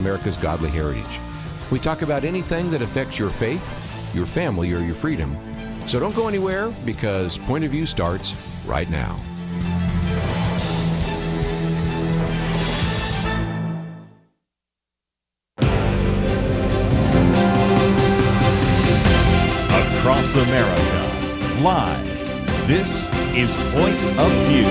America's godly heritage. We talk about anything that affects your faith, your family, or your freedom. So don't go anywhere, because Point of View starts right now. Across America, live, this is Point of View.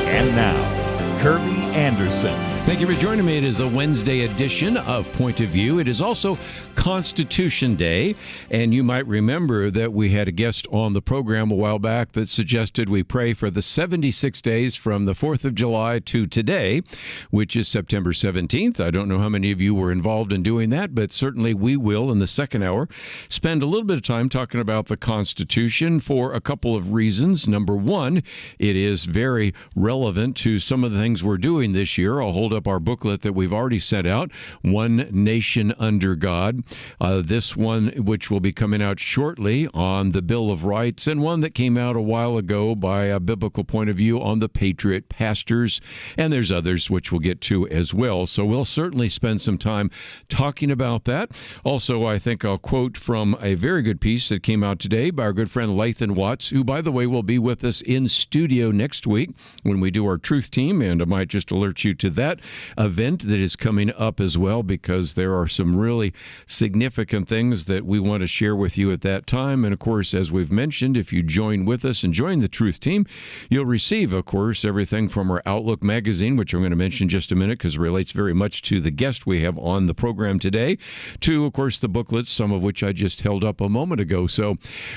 And now, Kerby Anderson. Thank you for joining me. It is a Wednesday edition of Point of View. It is also Constitution Day, and you might remember that we had a guest on the program a while back that suggested we pray for the 76 days from the 4th of July to today, which is September 17th. I don't know how many of you were involved in doing that, but certainly we will in the second hour spend a little bit of time talking about the Constitution for a couple of reasons. Number one, it is very relevant to some of the things we're doing this year. I'll hold up our booklet that we've already sent out, One Nation Under God. This one, which will be coming out shortly on the Bill of Rights, and one that came out a while ago by a biblical point of view on the Patriot Pastors, and there's others which we'll get to as well. So we'll certainly spend some time talking about that. Also, I think I'll quote from a very good piece that came out today by our good friend Lathan Watts, who, by the way, will be with us in studio next week when we do our Truth Team, and I might just alert you to that event that is coming up as well, because there are some really significant things that we want to share with you at that time. And of course, as we've mentioned, if you join with us and join the Truth Team, you'll receive, of course, everything from our Outlook magazine, which I'm going to mention in just a minute because it relates very much to the guest we have on the program today, to, of course, the booklets, some of which I just held up a moment ago. So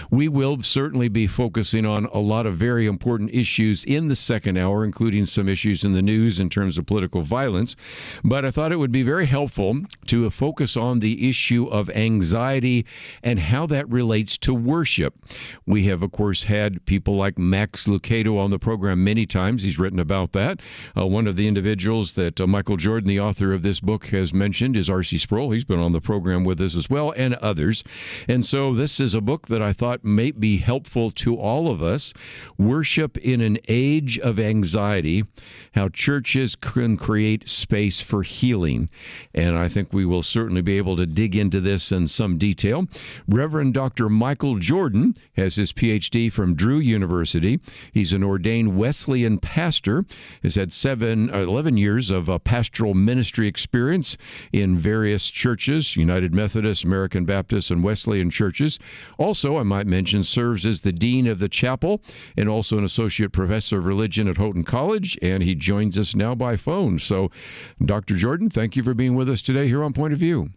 we will certainly be focusing on a lot of very important issues in the second hour, including some issues in the news in terms of political violence. But I thought it would be very helpful to focus on the issue of anxiety and how that relates to worship. We have, of course, had people like Max Lucado on the program many times. He's written about that. One of the individuals that Michael Jordan, the author of this book, has mentioned is R.C. Sproul. He's been on the program with us as well, and others. And so this is a book that I thought may be helpful to all of us. Worship in an Age of Anxiety, How Churches Can Create Space for Healing. And I think we will certainly be able to dig into this in some detail. Reverend Dr. Michael Jordan has his Ph.D. from Drew University. He's an ordained Wesleyan pastor, has had 11 years of pastoral ministry experience in various churches, United Methodist, American Baptist, and Wesleyan churches. Also, I might mention, serves as the dean of the chapel and also an associate professor of religion at Houghton College, and he joins us now by phone. So, Dr. Jordan, thank you for being with us today here on Point of View.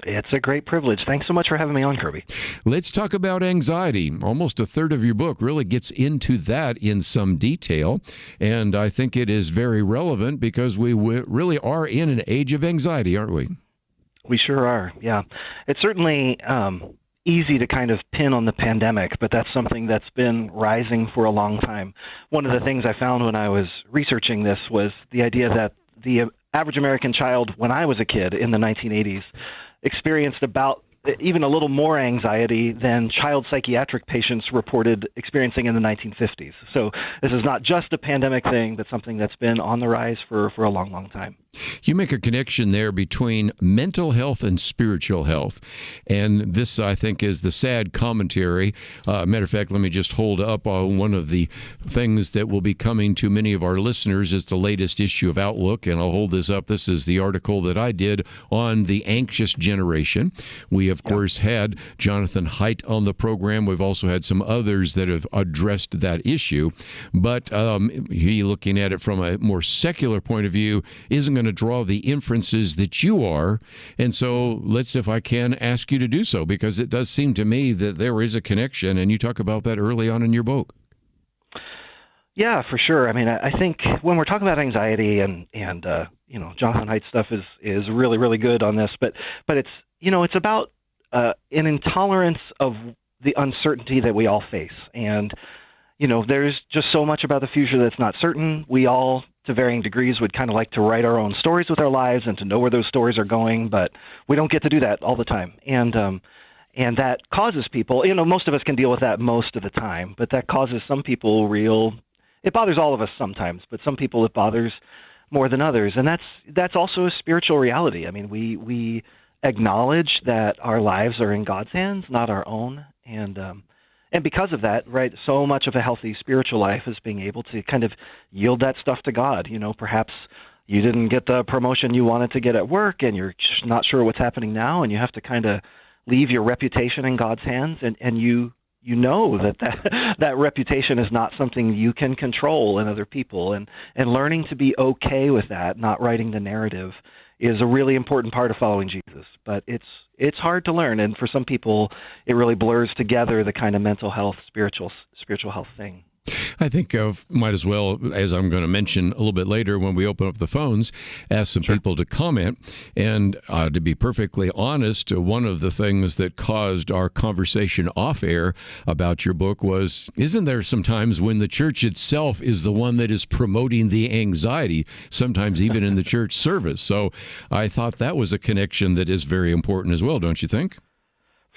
It's a great privilege. Thanks so much for having me on, Kerby. Let's talk about anxiety. Almost a third of your book really gets into that in some detail, and I think it is very relevant because we really are in an age of anxiety, aren't we? We sure are, yeah. It's certainly easy to kind of pin on the pandemic, but that's something that's been rising for a long time. One of the things I found when I was researching this was the idea that the average American child, when I was a kid in the 1980s, experienced about even a little more anxiety than child psychiatric patients reported experiencing in the 1950s. So this is not just a pandemic thing, but something that's been on the rise for a long, long time. You make a connection there between mental health and spiritual health. And this, I think, is the sad commentary. Matter of fact, let me just hold up one of the things that will be coming to many of our listeners is the latest issue of Outlook. And I'll hold this up. This is the article that I did on the anxious generation. We, of course, had Jonathan Haidt on the program. We've also had some others that have addressed that issue. But he, looking at it from a more secular point of view, isn't going to draw the inferences that you are. And so let's, if I can, ask you to do so, because it does seem to me that there is a connection, and you talk about that early on in your book. Yeah, for sure. I mean, I think when we're talking about anxiety and Jonathan Haidt's stuff is really, really good on this, but it's, it's about an intolerance of the uncertainty that we all face. And, there's just so much about the future that's not certain. We all, to varying degrees, would kind of like to write our own stories with our lives and to know where those stories are going, but we don't get to do that all the time. And And that causes people, most of us can deal with that most of the time, but that causes some people it bothers all of us sometimes, but some people it bothers more than others. And that's also a spiritual reality. I mean, we acknowledge that our lives are in God's hands, not our own. And because of that, right, so much of a healthy spiritual life is being able to kind of yield that stuff to God. Perhaps you didn't get the promotion you wanted to get at work, and you're just not sure what's happening now, and you have to kind of leave your reputation in God's hands, and you know that reputation is not something you can control in other people, and learning to be okay with that, not writing the narrative, is a really important part of following Jesus. But it's hard to learn, and for some people, it really blurs together the kind of mental health, spiritual health thing. I think might as well, as I'm going to mention a little bit later when we open up the phones, ask some people to comment. And to be perfectly honest, one of the things that caused our conversation off air about your book was, isn't there some times when the church itself is the one that is promoting the anxiety, sometimes even in the church service? So I thought that was a connection that is very important as well, don't you think?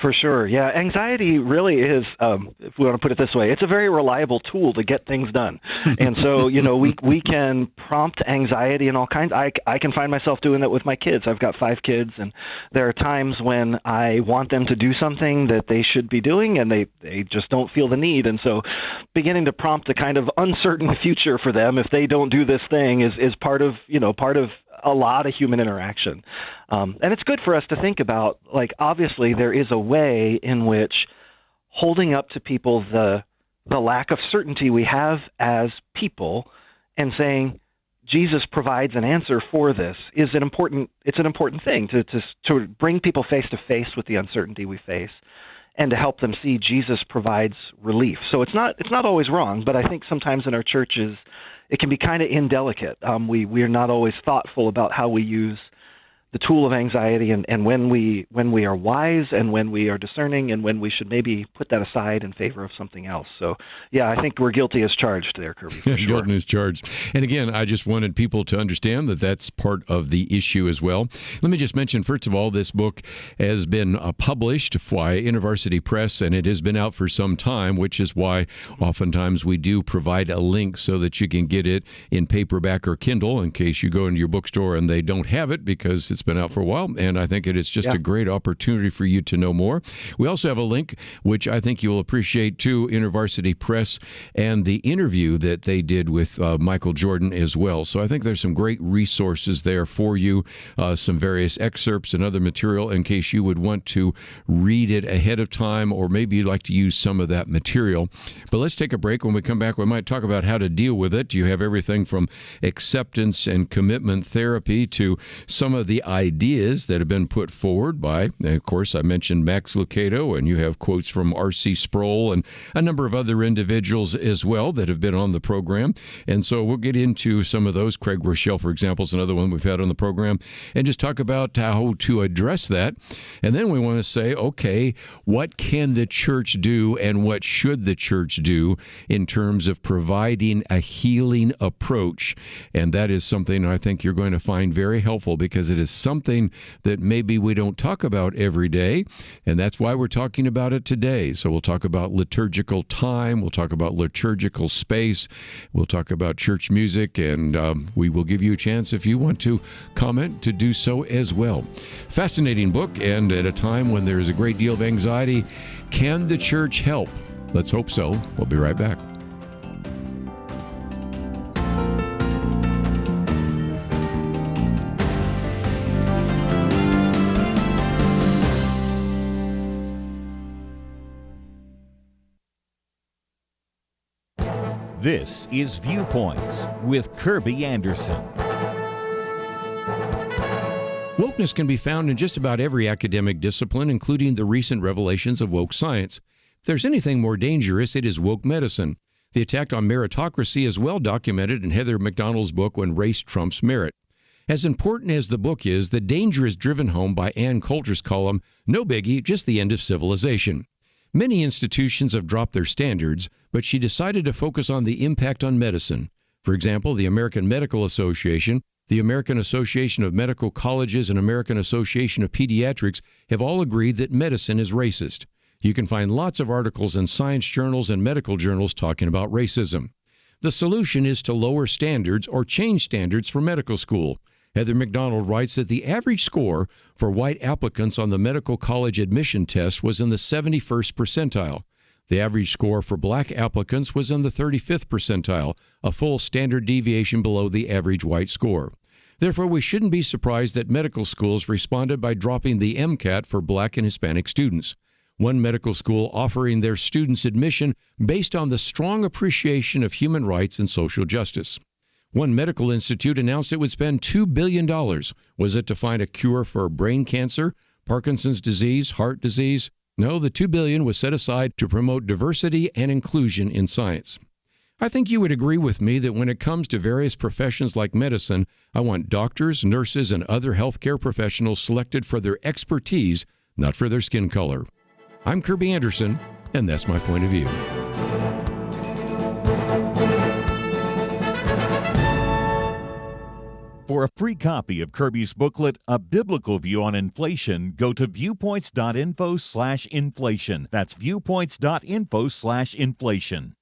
For sure. Yeah. Anxiety really is, if we want to put it this way, it's a very reliable tool to get things done. And so, we can prompt anxiety in all kinds. I can find myself doing that with my kids. I've got 5 kids, and there are times when I want them to do something that they should be doing, and they just don't feel the need. And so beginning to prompt a kind of uncertain future for them if they don't do this thing is part of a lot of human interaction. And it's good for us to think about, obviously there is a way in which holding up to people the lack of certainty we have as people and saying, Jesus provides an answer for this is an important thing to bring people face to face with the uncertainty we face and to help them see Jesus provides relief. So it's not always wrong, but I think sometimes in our churches, it can be kind of indelicate. We are not always thoughtful about how we use the tool of anxiety and when we are wise and when we are discerning and when we should maybe put that aside in favor of something else. So, yeah, I think we're guilty as charged there, Kerby, for sure. Guilty as charged. And again, I just wanted people to understand that that's part of the issue as well. Let me just mention, first of all, this book has been published by InterVarsity Press, and it has been out for some time, which is why oftentimes we do provide a link so that you can get it in paperback or Kindle in case you go into your bookstore and they don't have it because it's been out for a while, and I think it is just a great opportunity for you to know more. We also have a link, which I think you'll appreciate, to InterVarsity Press and the interview that they did with Michael Jordan as well. So I think there's some great resources there for you, some various excerpts and other material in case you would want to read it ahead of time, or maybe you'd like to use some of that material. But let's take a break. When we come back, we might talk about how to deal with it. You have everything from acceptance and commitment therapy to some of the ideas that have been put forward by, and of course, I mentioned Max Lucado, and you have quotes from R.C. Sproul and a number of other individuals as well that have been on the program. And so we'll get into some of those. Craig Rochelle, for example, is another one we've had on the program, and just talk about how to address that. And then we want to say, okay, what can the church do and what should the church do in terms of providing a healing approach? And that is something I think you're going to find very helpful, because it is something that maybe we don't talk about every day, and that's why we're talking about it today. So we'll talk about liturgical time, we'll talk about liturgical space, we'll talk about church music, and we will give you a chance, if you want to comment, to do so as well. Fascinating book, and at a time when there is a great deal of anxiety, can the church help? Let's hope so. We'll be right back. This is Viewpoints with Kerby Anderson. Wokeness can be found in just about every academic discipline, including the recent revelations of woke science. If there's anything more dangerous, it is woke medicine. The attack on meritocracy is well documented in Heather McDonald's book, When Race Trumps Merit. As important as the book is, the danger is driven home by Ann Coulter's column, No Biggie, Just the End of Civilization. Many institutions have dropped their standards, but she decided to focus on the impact on medicine. For example, the American Medical Association The American Association of Medical Colleges and American Association of Pediatrics have all agreed that medicine is racist. You can find lots of articles in science journals and medical journals talking about racism. The solution is to lower standards or change standards for medical school. Heather McDonald writes that the average score for white applicants on the medical college admission test was in the 71st percentile. The average score for black applicants was in the 35th percentile, a full standard deviation below the average white score. Therefore, we shouldn't be surprised that medical schools responded by dropping the MCAT for black and Hispanic students. One medical school offering their students admission based on the strong appreciation of human rights and social justice. One medical institute announced it would spend $2 billion. Was it to find a cure for brain cancer, Parkinson's disease, heart disease? No, the $2 billion was set aside to promote diversity and inclusion in science. I think you would agree with me that when it comes to various professions like medicine, I want doctors, nurses, and other healthcare professionals selected for their expertise, not for their skin color. I'm Kerby Anderson, and that's my point of view. For a free copy of Kerby's booklet, A Biblical View on Inflation, go to viewpoints.info/inflation. That's viewpoints.info/inflation.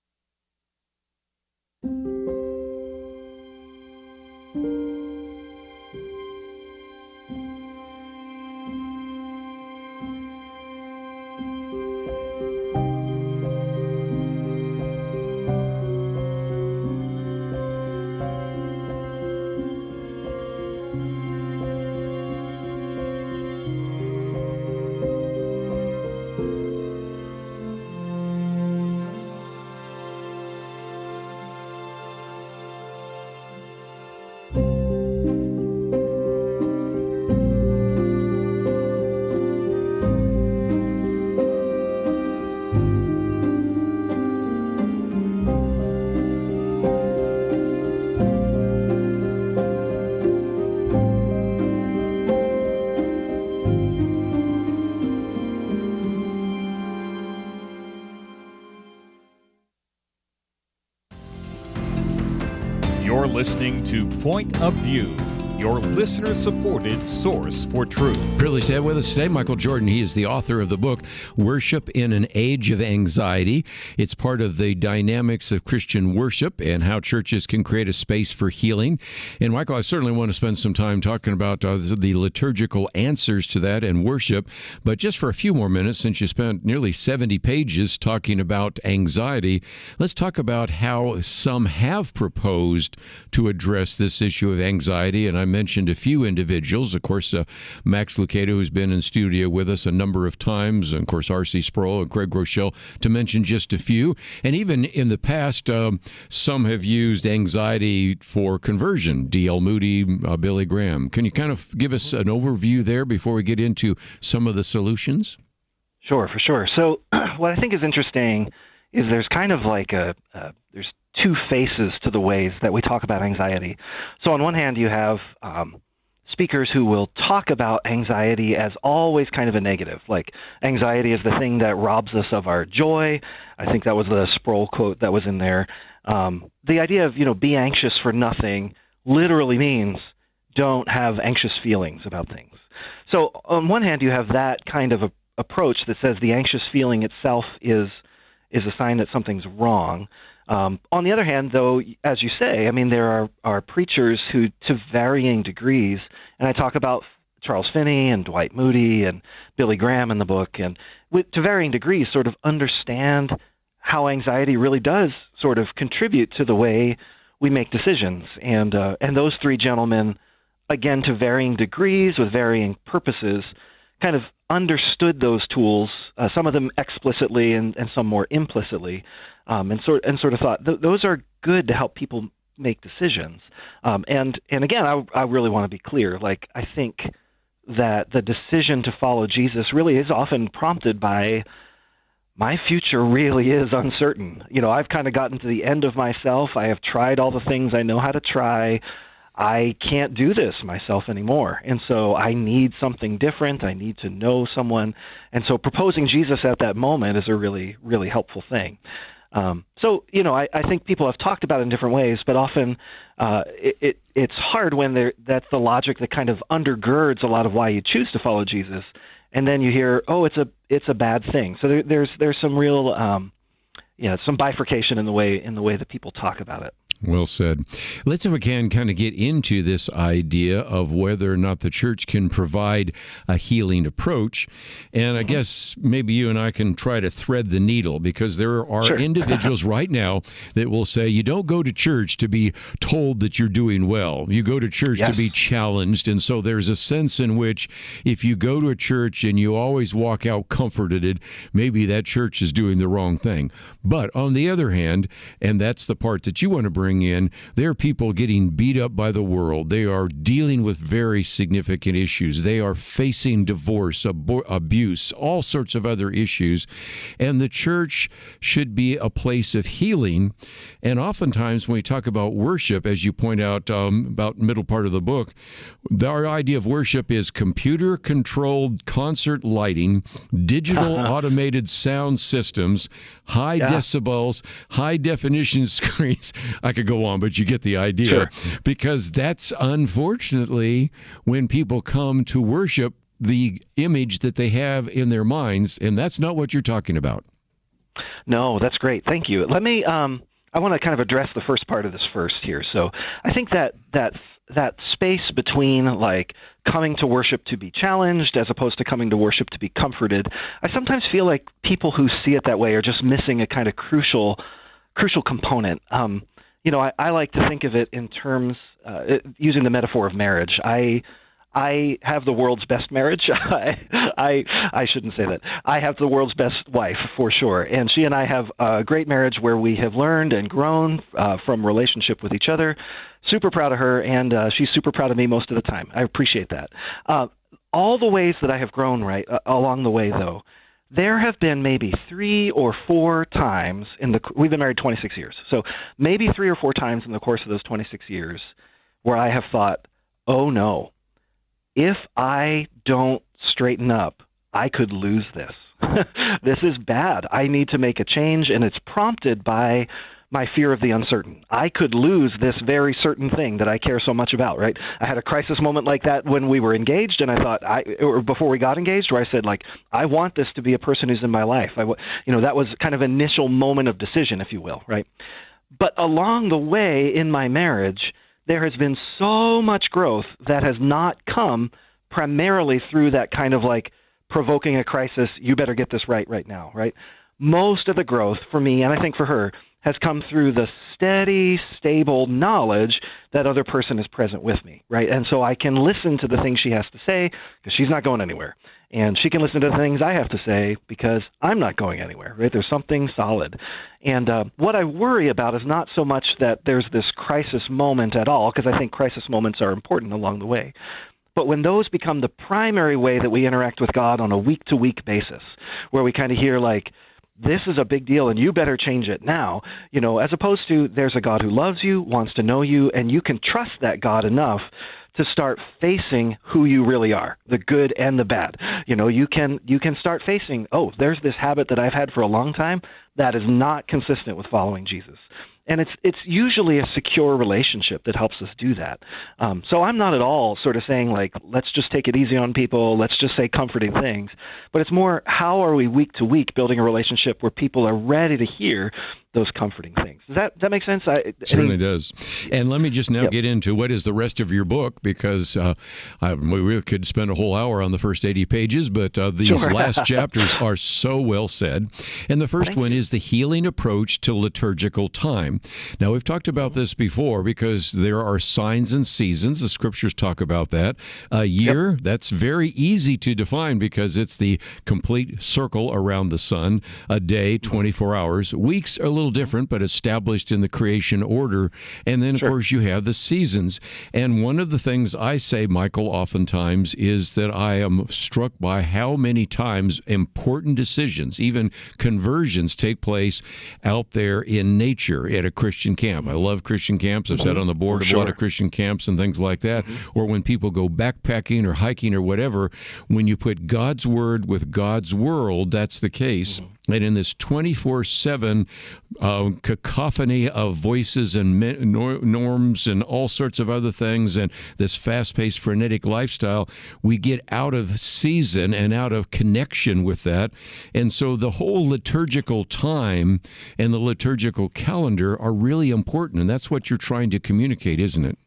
You're listening to Point of View, your listener-supported source for truth. Privileged to have with us today Michael Jordan. He is the author of the book, Worship in an Age of Anxiety. It's part of the dynamics of Christian worship and how churches can create a space for healing. And Michael, I certainly want to spend some time talking about the liturgical answers to that and worship. But just for a few more minutes, since you spent nearly 70 pages talking about anxiety, let's talk about how some have proposed to address this issue of anxiety. And I mentioned a few individuals. Of course, Max Lucado, who's been in studio with us a number of times, and of course, R.C. Sproul and Craig Rochelle, to mention just a few. And even in the past, some have used anxiety for conversion. D.L. Moody, Billy Graham. Can you kind of give us an overview there before we get into some of the solutions? Sure, for sure. So what I think is interesting is there's kind of like there's two faces to the ways that we talk about anxiety. So on one hand, you have speakers who will talk about anxiety as always kind of a negative, like anxiety is the thing that robs us of our joy. I think that was the Sproul quote that was in there. The idea of, be anxious for nothing literally means don't have anxious feelings about things. So on one hand, you have that kind of approach that says the anxious feeling itself is a sign that something's wrong. On the other hand, though, as you say, there are preachers who, to varying degrees, and I talk about Charles Finney and Dwight Moody and Billy Graham in the book, and to varying degrees sort of understand how anxiety really does sort of contribute to the way we make decisions. And those three gentlemen, again, to varying degrees with varying purposes, kind of understood those tools, some of them explicitly and some more implicitly, and sort of thought those are good to help people make decisions. And again, I really want to be clear. Like, I think that the decision to follow Jesus really is often prompted by my future really is uncertain. I've kind of gotten to the end of myself. I have tried all the things I know how to try. I can't do this myself anymore. And so I need something different. I need to know someone. And so proposing Jesus at that moment is a really, really helpful thing. So, I think people have talked about it in different ways, but often it's hard when that's the logic that kind of undergirds a lot of why you choose to follow Jesus, and then you hear, oh, it's a bad thing. So there's some real some bifurcation in the way that people talk about it. Well said. Let's, if we can, kind of get into this idea of whether or not the church can provide a healing approach. And I guess maybe you and I can try to thread the needle, because there are individuals right now that will say you don't go to church to be told that you're doing well. You go to church to be challenged. And so there's a sense in which if you go to a church and you always walk out comforted, maybe that church is doing the wrong thing. But on the other hand, and that's the part that you want to bring in, there are people getting beat up by the world. They are dealing with very significant issues. They are facing divorce, abuse, all sorts of other issues. And the church should be a place of healing. And oftentimes when we talk about worship, as you point out about middle part of the book, our idea of worship is computer-controlled concert lighting, digital automated sound systems, high decibels, high-definition screens. I could go on, but you get the idea. Because that's, unfortunately, when people come to worship, the image that they have in their minds, and that's not what you're talking about. No, that's great. Thank you. Let me, I want to kind of address the first part of this first here. So I think that space between like coming to worship to be challenged as opposed to coming to worship to be comforted, I sometimes feel like people who see it that way are just missing a kind of crucial component. I like to think of it in terms, using the metaphor of marriage. I have the world's best marriage. I shouldn't say that. I have the world's best wife, for sure. And she and I have a great marriage where we have learned and grown from relationship with each other. Super proud of her, and she's super proud of me most of the time. I appreciate that. All the ways that I have grown along the way, though, there have been maybe 3 or 4 times we've been married 26 years. So maybe 3 or 4 times in the course of those 26 years where I have thought, oh no, if I don't straighten up, I could lose this. This is bad. I need to make a change, and it's prompted by my fear of the uncertain. I could lose this very certain thing that I care so much about, right? I had a crisis moment like that when we were engaged, and I thought, or before we got engaged, where I said, like, I want this to be a person who's in my life. That was kind of initial moment of decision, if you will, right? But along the way in my marriage, there has been so much growth that has not come primarily through that kind of like provoking a crisis, you better get this right now, right? Most of the growth for me, and I think for her, has come through the steady, stable knowledge that other person is present with me, right? And so I can listen to the things she has to say because she's not going anywhere. And she can listen to the things I have to say because I'm not going anywhere, right? There's something solid. And what I worry about is not so much that there's this crisis moment at all, because I think crisis moments are important along the way. But when those become the primary way that we interact with God on a week-to-week basis, where we kind of hear like, this is a big deal and you better change it now, as opposed to there's a God who loves you, wants to know you, and you can trust that God enough to start facing who you really are, the good and the bad. You can start facing, oh, there's this habit that I've had for a long time that is not consistent with following Jesus. And it's usually a secure relationship that helps us do that. So I'm not at all sort of saying, like, let's just take it easy on people, let's just say comforting things. But it's more, how are we week to week building a relationship where people are ready to hear those comforting things? Does that make sense? It certainly does. And let me just now get into what is the rest of your book, because we could spend a whole hour on the first 80 pages, but these last chapters are so well said. And the first one is the healing approach to liturgical time. Now, we've talked about this before because there are signs and seasons. The scriptures talk about that. A year, that's very easy to define because it's the complete circle around the sun. A day, 24 hours. Weeks are a little different, but established in the creation order. And then, of course, you have the seasons. And one of the things I say, Michael, oftentimes is that I am struck by how many times important decisions, even conversions, take place out there in nature at a Christian camp. I love Christian camps. I've sat on the board of a lot of Christian camps and things like that. Or when people go backpacking or hiking or whatever, when you put God's word with God's world, that's the case. And in this 24/7 cacophony of voices and norms and all sorts of other things, and this fast-paced, frenetic lifestyle, we get out of season and out of connection with that. And so the whole liturgical time and the liturgical calendar are really important, and that's what you're trying to communicate, isn't it?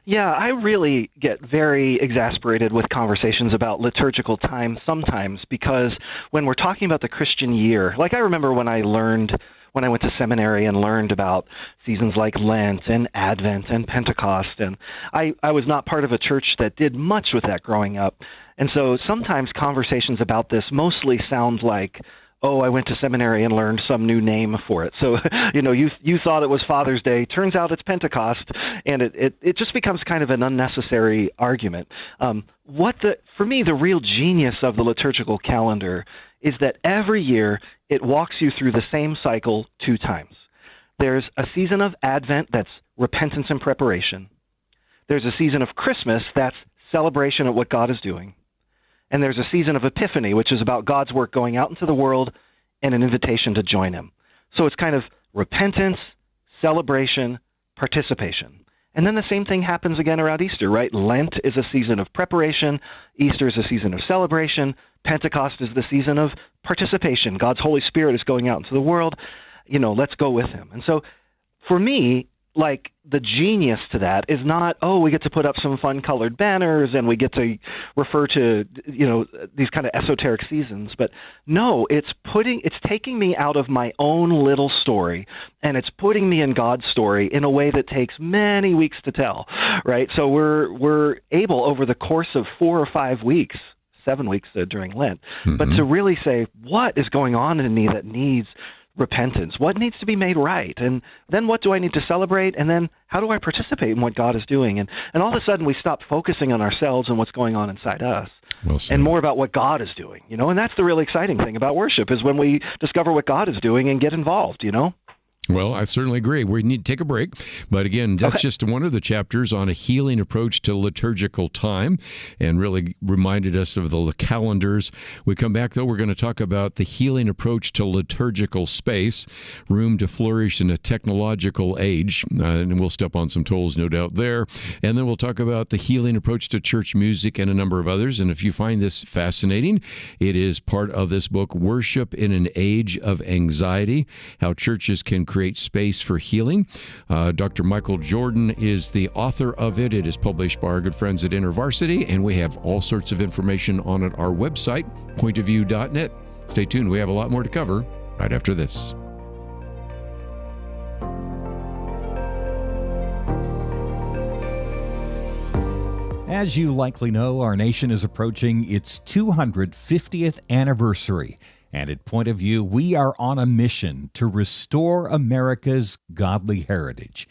Yeah, I really get very exasperated with conversations about liturgical time sometimes, because when we're talking about the Christian year, like I remember when I went to seminary and learned about seasons like Lent and Advent and Pentecost, and I was not part of a church that did much with that growing up. And so sometimes conversations about this mostly sound like, oh, I went to seminary and learned some new name for it. So, you thought it was Father's Day. Turns out it's Pentecost, and it just becomes kind of an unnecessary argument. For me, the real genius of the liturgical calendar is that every year it walks you through the same cycle 2 times. There's a season of Advent that's repentance and preparation. There's a season of Christmas that's celebration of what God is doing. And there's a season of Epiphany, which is about God's work going out into the world and an invitation to join him. So it's kind of repentance, celebration, participation. And then the same thing happens again around Easter, right? Lent is a season of preparation. Easter is a season of celebration. Pentecost is the season of participation. God's Holy Spirit is going out into the world. Let's go with him. And so for me, like, the genius to that is not, oh, we get to put up some fun colored banners and we get to refer to, these kind of esoteric seasons. But no, it's taking me out of my own little story, and it's putting me in God's story in a way that takes many weeks to tell, right? So we're able over the course of 4 or 5 weeks, 7 weeks during Lent, but to really say, what is going on in me that needs repentance? What needs to be made right? And then what do I need to celebrate? And then how do I participate in what God is doing? And all of a sudden we stop focusing on ourselves and what's going on inside us, and more about what God is doing, and that's the really exciting thing about worship, is when we discover what God is doing and get involved, Well, I certainly agree. We need to take a break. But again, that's just one of the chapters on a healing approach to liturgical time, and really reminded us of the calendars. We come back, though, we're going to talk about the healing approach to liturgical space, room to flourish in a technological age. And we'll step on some toes, no doubt, there. And then we'll talk about the healing approach to church music and a number of others. And if you find this fascinating, it is part of this book, Worship in an Age of Anxiety, How Churches Can Create Space for Healing. Dr. Michael Jordan is the author of it. It is published by our good friends at InterVarsity, and we have all sorts of information on it, our website, pointofview.net. Stay tuned. We have a lot more to cover right after this. As you likely know, our nation is approaching its 250th anniversary. And at Point of View, we are on a mission to restore America's godly heritage.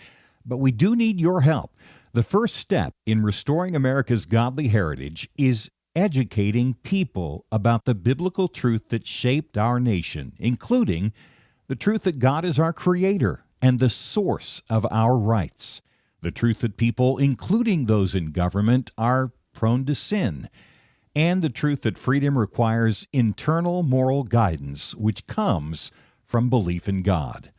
But we do need your help. The first step in restoring America's godly heritage is educating people about the biblical truth that shaped our nation, including the truth that God is our creator and the source of our rights, the truth that people, including those in government, are prone to sin, and the truth that freedom requires internal moral guidance, which comes from belief in God.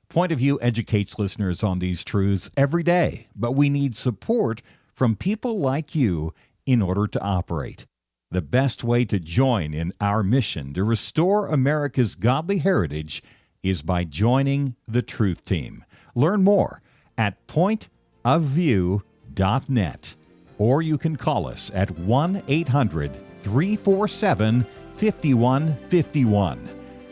Point of View educates listeners on these truths every day, but we need support from people like you in order to operate. The best way to join in our mission to restore America's godly heritage is by joining the Truth Team. Learn more at pointofview.net. Or you can call us at 1-800-347-5151.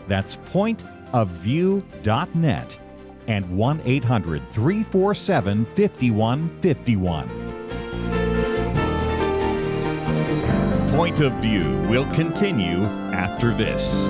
That's pointofview.net and 1-800-347-5151. Point of View will continue after this.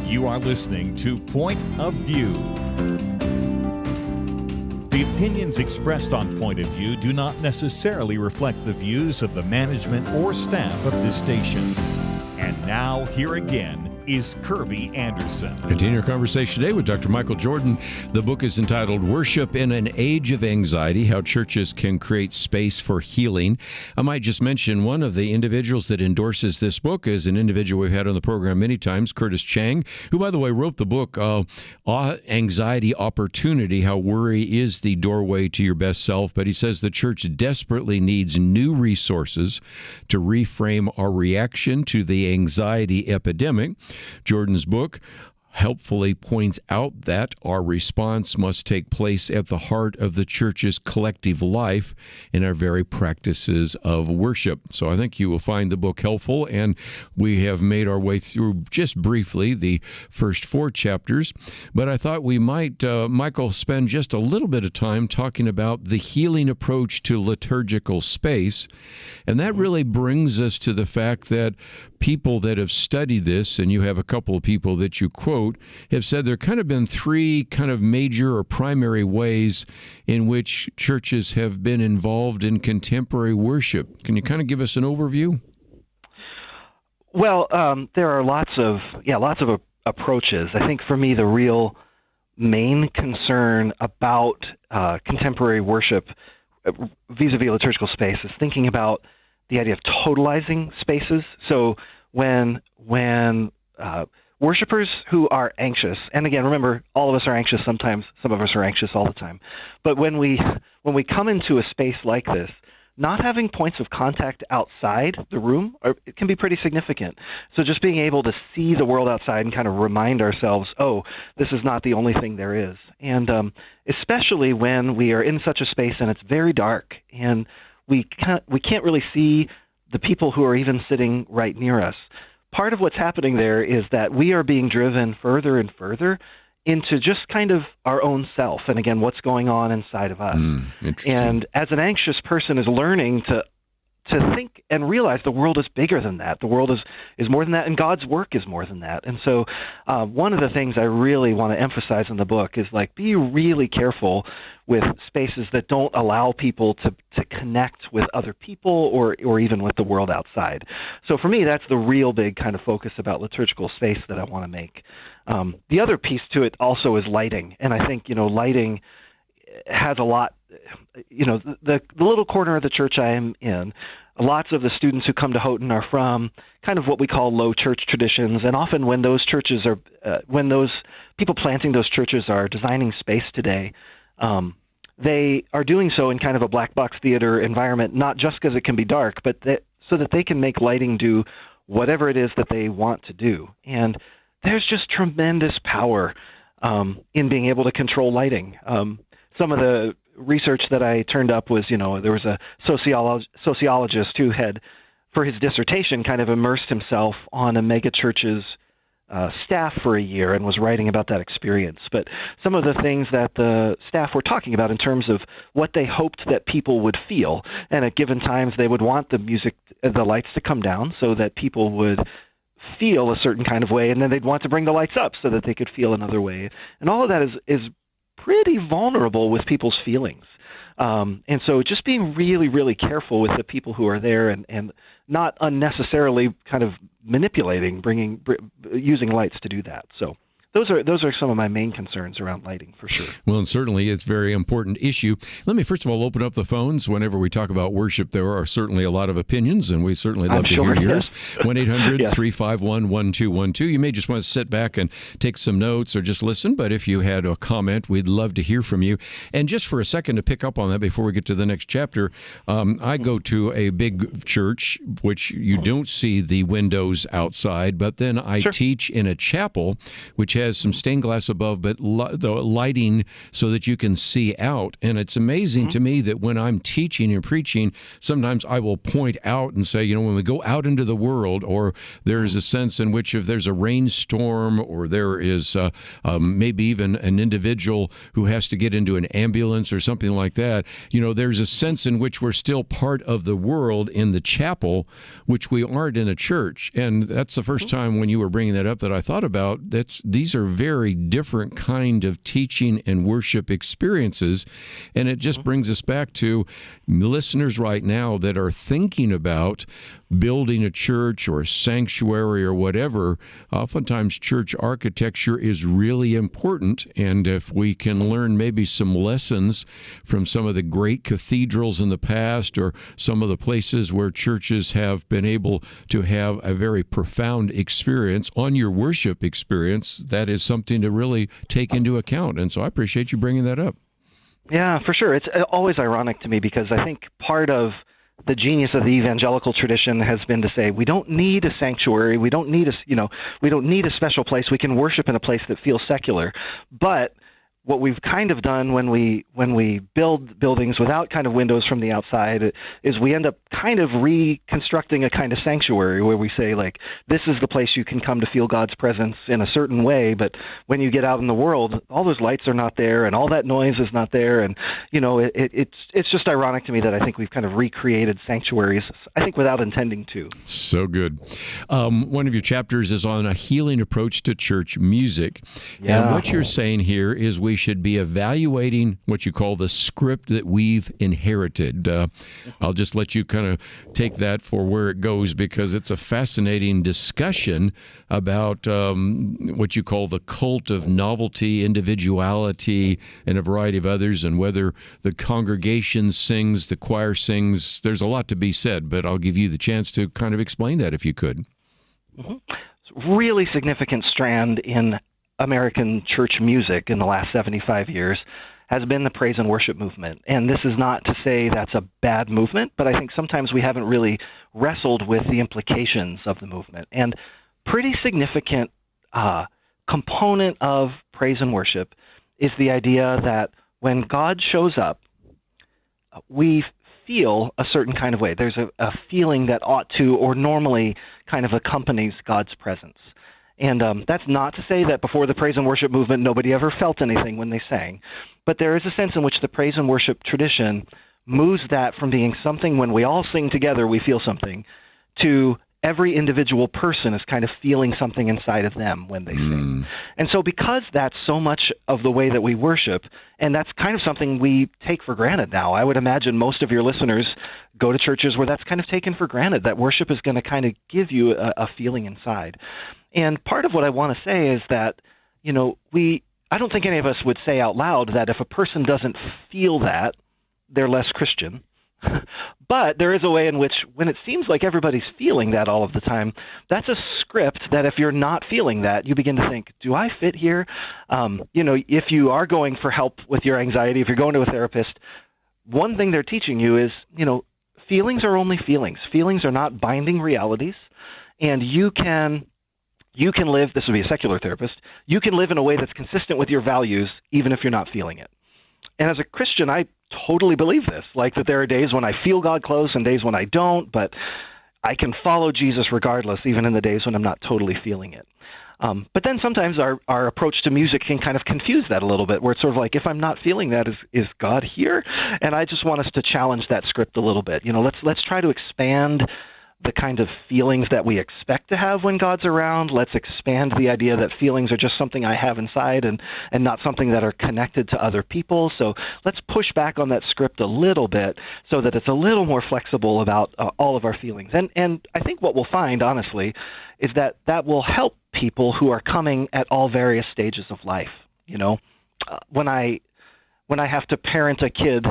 You are listening to Point of View. The opinions expressed on Point of View do not necessarily reflect the views of the management or staff of this station. And now, here again is Kerby Anderson. Continue our conversation today with Dr. Michael Jordan. The book is entitled Worship in an Age of Anxiety, How Churches Can Create Space for Healing. I might just mention one of the individuals that endorses this book is an individual we've had on the program many times, Curtis Chang, who, by the way, wrote the book, Anxiety Opportunity, How Worry is the Doorway to Your Best Self. But he says the church desperately needs new resources to reframe our reaction to the anxiety epidemic. Jordan's book helpfully points out that our response must take place at the heart of the church's collective life in our very practices of worship. So I think you will find the book helpful, and we have made our way through just briefly the first 4 chapters. But I thought we might, Michael, spend just a little bit of time talking about the healing approach to liturgical space. And that really brings us to the fact that people that have studied this, and you have a couple of people that you quote, have said there kind of been 3 kind of major or primary ways in which churches have been involved in contemporary worship. Can you kind of give us an overview? Well, there are lots of approaches. I think for me, the real main concern about contemporary worship vis-a-vis liturgical space is thinking about the idea of totalizing spaces. So when worshipers who are anxious, and again, remember, all of us are anxious sometimes, some of us are anxious all the time, but when we come into a space like this, not having points of contact outside the room, it can be pretty significant. So just being able to see the world outside and kind of remind ourselves, oh, this is not the only thing there is. And especially when we are in such a space and it's very dark and we can't really see the people who are even sitting right near us. Part of what's happening there is that we are being driven further and further into just kind of our own self, and again, what's going on inside of us. And as an anxious person is learning to think and realize the world is bigger than that. The world is more than that, and God's work is more than that. And so one of the things I really want to emphasize in the book is, like, be really careful with spaces that don't allow people to connect with other people or even with the world outside. So for me, that's the real big kind of focus about liturgical space that I want to make. The other piece to it also is lighting, and I think, lighting has a lot. The little corner of the church I am in, lots of the students who come to Houghton are from kind of what we call low church traditions, and often when those churches are, when those people planting those churches are designing space today, they are doing so in kind of a black box theater environment, not just because it can be dark, but so that they can make lighting do whatever it is that they want to do. And there's just tremendous power in being able to control lighting. Some of the research that I turned up was, there was a sociologist who had, for his dissertation, kind of immersed himself on a megachurch's staff for a year and was writing about that experience. But some of the things that the staff were talking about in terms of what they hoped that people would feel, and at given times they would want the lights to come down so that people would feel a certain kind of way, and then they'd want to bring the lights up so that they could feel another way. And all of that is pretty vulnerable with people's feelings. And so just being really, really careful with the people who are there and not unnecessarily kind of manipulating, using lights to do that. So those are some of my main concerns around lighting, for sure. Well, and certainly it's a very important issue. Let me first of all open up the phones. Whenever we talk about worship, there are certainly a lot of opinions, and we certainly love to hear yours. 1-800-351-1212. You may just want to sit back and take some notes or just listen, but if you had a comment, we'd love to hear from you. And just for a second to pick up on that before we get to the next chapter, I go to a big church, which you don't see the windows outside, but then I teach in a chapel, which has has some stained glass above, but the lighting so that you can see out. And it's amazing to me that when I'm teaching and preaching, sometimes I will point out and say, when we go out into the world, or there's a sense in which if there's a rainstorm, or there is maybe even an individual who has to get into an ambulance or something like that, there's a sense in which we're still part of the world in the chapel, which we aren't in a church. And that's the first time when you were bringing that up that I thought about. These are very different kind of teaching and worship experiences. And it just brings us back to listeners right now that are thinking about building a church or a sanctuary or whatever. Oftentimes church architecture is really important, and if we can learn maybe some lessons from some of the great cathedrals in the past, or some of the places where churches have been able to have a very profound experience on your worship experience, that is something to really take into account. And so I appreciate you bringing that up. Yeah, for sure. It's always ironic to me, because I think part of the genius of the evangelical tradition has been to say, we don't need a sanctuary, we don't need a special place. We can worship in a place that feels secular. But what we've kind of done when we build buildings without kind of windows from the outside is we end up kind of reconstructing a kind of sanctuary where we say, like, this is the place you can come to feel God's presence in a certain way, but when you get out in the world, all those lights are not there and all that noise is not there, and it's just ironic to me that I think we've kind of recreated sanctuaries, I think, without intending to. So good. One of your chapters is on a healing approach to church music. Yeah. And what you're saying here is we should be evaluating what you call the script that we've inherited. I'll just let you kind of take that for where it goes, because it's a fascinating discussion about what you call the cult of novelty, individuality, and a variety of others, and whether the congregation sings, the choir sings. There's a lot to be said, but I'll give you the chance to kind of explain that if you could. Really significant strand in American church music in the last 75 years has been the praise and worship movement. And this is not to say that's a bad movement, but I think sometimes we haven't really wrestled with the implications of the movement. And pretty significant component of praise and worship is the idea that when God shows up, we feel a certain kind of way. There's a feeling that ought to, or normally kind of accompanies God's presence. And that's not to say that before the praise and worship movement, nobody ever felt anything when they sang. But there is a sense in which the praise and worship tradition moves that from being something when we all sing together, we feel something, to every individual person is kind of feeling something inside of them when they sing. And so because that's so much of the way that we worship, and that's kind of something we take for granted now, I would imagine most of your listeners go to churches where that's kind of taken for granted, that worship is going to kind of give you a feeling inside. And part of what I want to say is that, I don't think any of us would say out loud that if a person doesn't feel that, they're less Christian. But there is a way in which, when it seems like everybody's feeling that all of the time, that's a script that if you're not feeling that, you begin to think, do I fit here? If you are going for help with your anxiety, if you're going to a therapist, one thing they're teaching you is, feelings are only feelings. Feelings are not binding realities. And you can live, this would be a secular therapist, you can live in a way that's consistent with your values even if you're not feeling it. And as a Christian, I totally believe this, like that there are days when I feel God close and days when I don't, but I can follow Jesus regardless, even in the days when I'm not totally feeling it. But then sometimes our approach to music can kind of confuse that a little bit, where it's sort of like, if I'm not feeling that, is God here? And I just want us to challenge that script a little bit. Let's try to expand the kind of feelings that we expect to have when God's around. Let's expand the idea that feelings are just something I have inside and not something that are connected to other people. So let's push back on that script a little bit so that it's a little more flexible about all of our feelings. And I think what we'll find, honestly, is that will help people who are coming at all various stages of life. When I have to parent a kid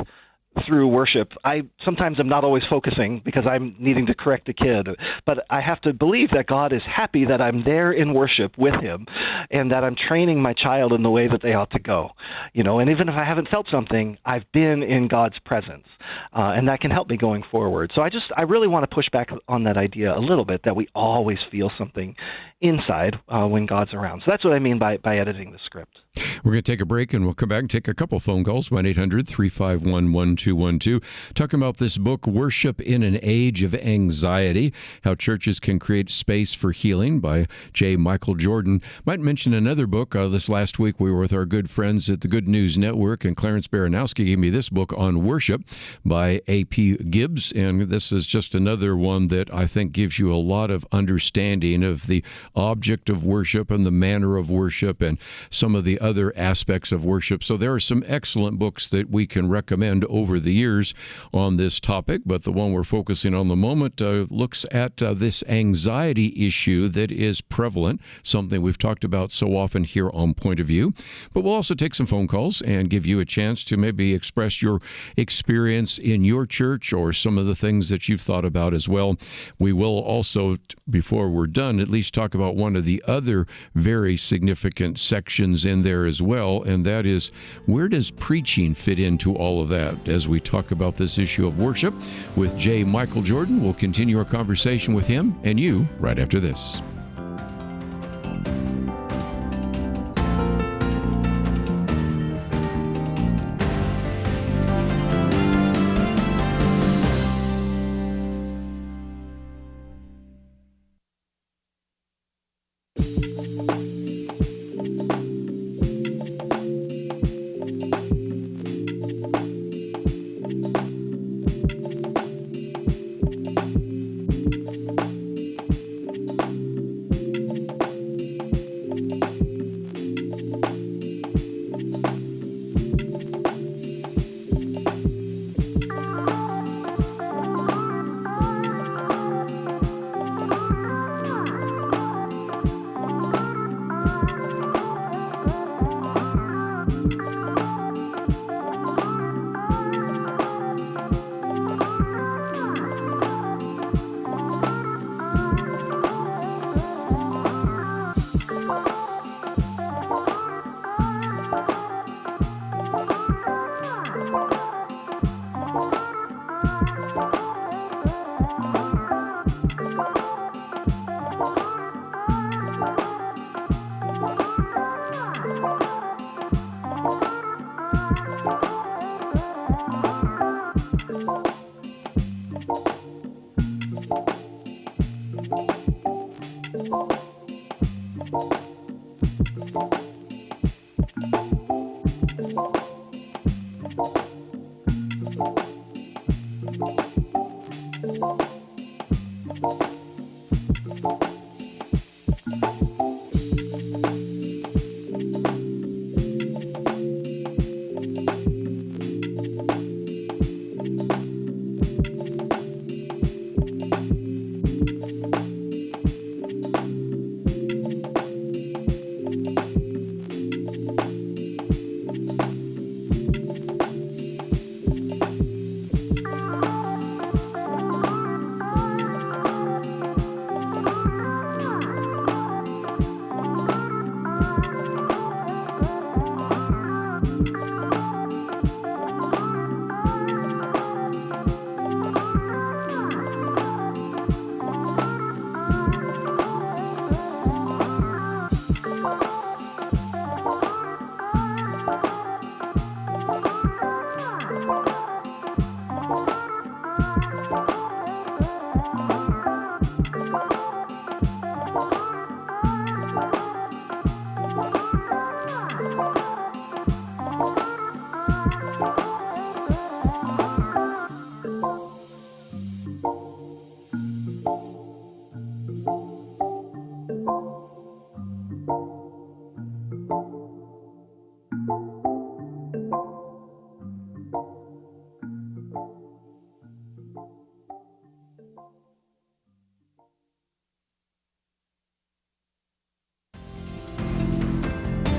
through worship, I sometimes am not always focusing because I'm needing to correct the kid, but I have to believe that God is happy that I'm there in worship with him and that I'm training my child in the way that they ought to go, and even if I haven't felt something, I've been in God's presence, and that can help me going forward. So I really want to push back on that idea a little bit, that we always feel something inside when God's around. So that's what I mean by editing the script. We're going to take a break, and we'll come back and take a couple phone calls, 1-800-351-1212, talking about this book, Worship in an Age of Anxiety, How Churches Can Create Space for Healing, by J. Michael Jordan. Might mention another book. This last week we were with our good friends at the Good News Network, and Clarence Baranowski gave me this book on worship by A.P. Gibbs, and this is just another one that I think gives you a lot of understanding of the object of worship and the manner of worship and some of the other aspects of worship. So there are some excellent books that we can recommend over the years on this topic, but the one we're focusing on the moment looks at this anxiety issue that is prevalent, something we've talked about so often here on Point of View. But we'll also take some phone calls and give you a chance to maybe express your experience in your church or some of the things that you've thought about as well. We will also, before we're done, at least talk about one of the other very significant sections in there as well, and that is, where does preaching fit into all of that? As we talk about this issue of worship with J. Michael Jordan, we'll continue our conversation with him and you right after this.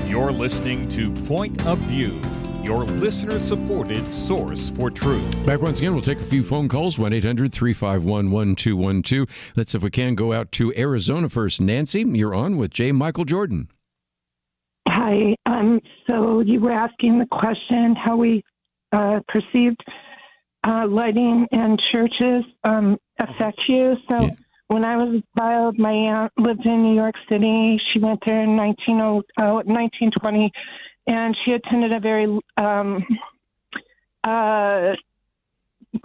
You're listening to Point of View, your listener-supported source for truth. Back once again, we'll take a few phone calls, 1-800-351-1212. Let's, if we can, go out to Arizona first. Nancy, you're on with J. Michael Jordan. Hi. So you were asking the question how we perceived lighting in churches affect you. So when I was a child, my aunt lived in New York City. She went there in 1920, and she attended a very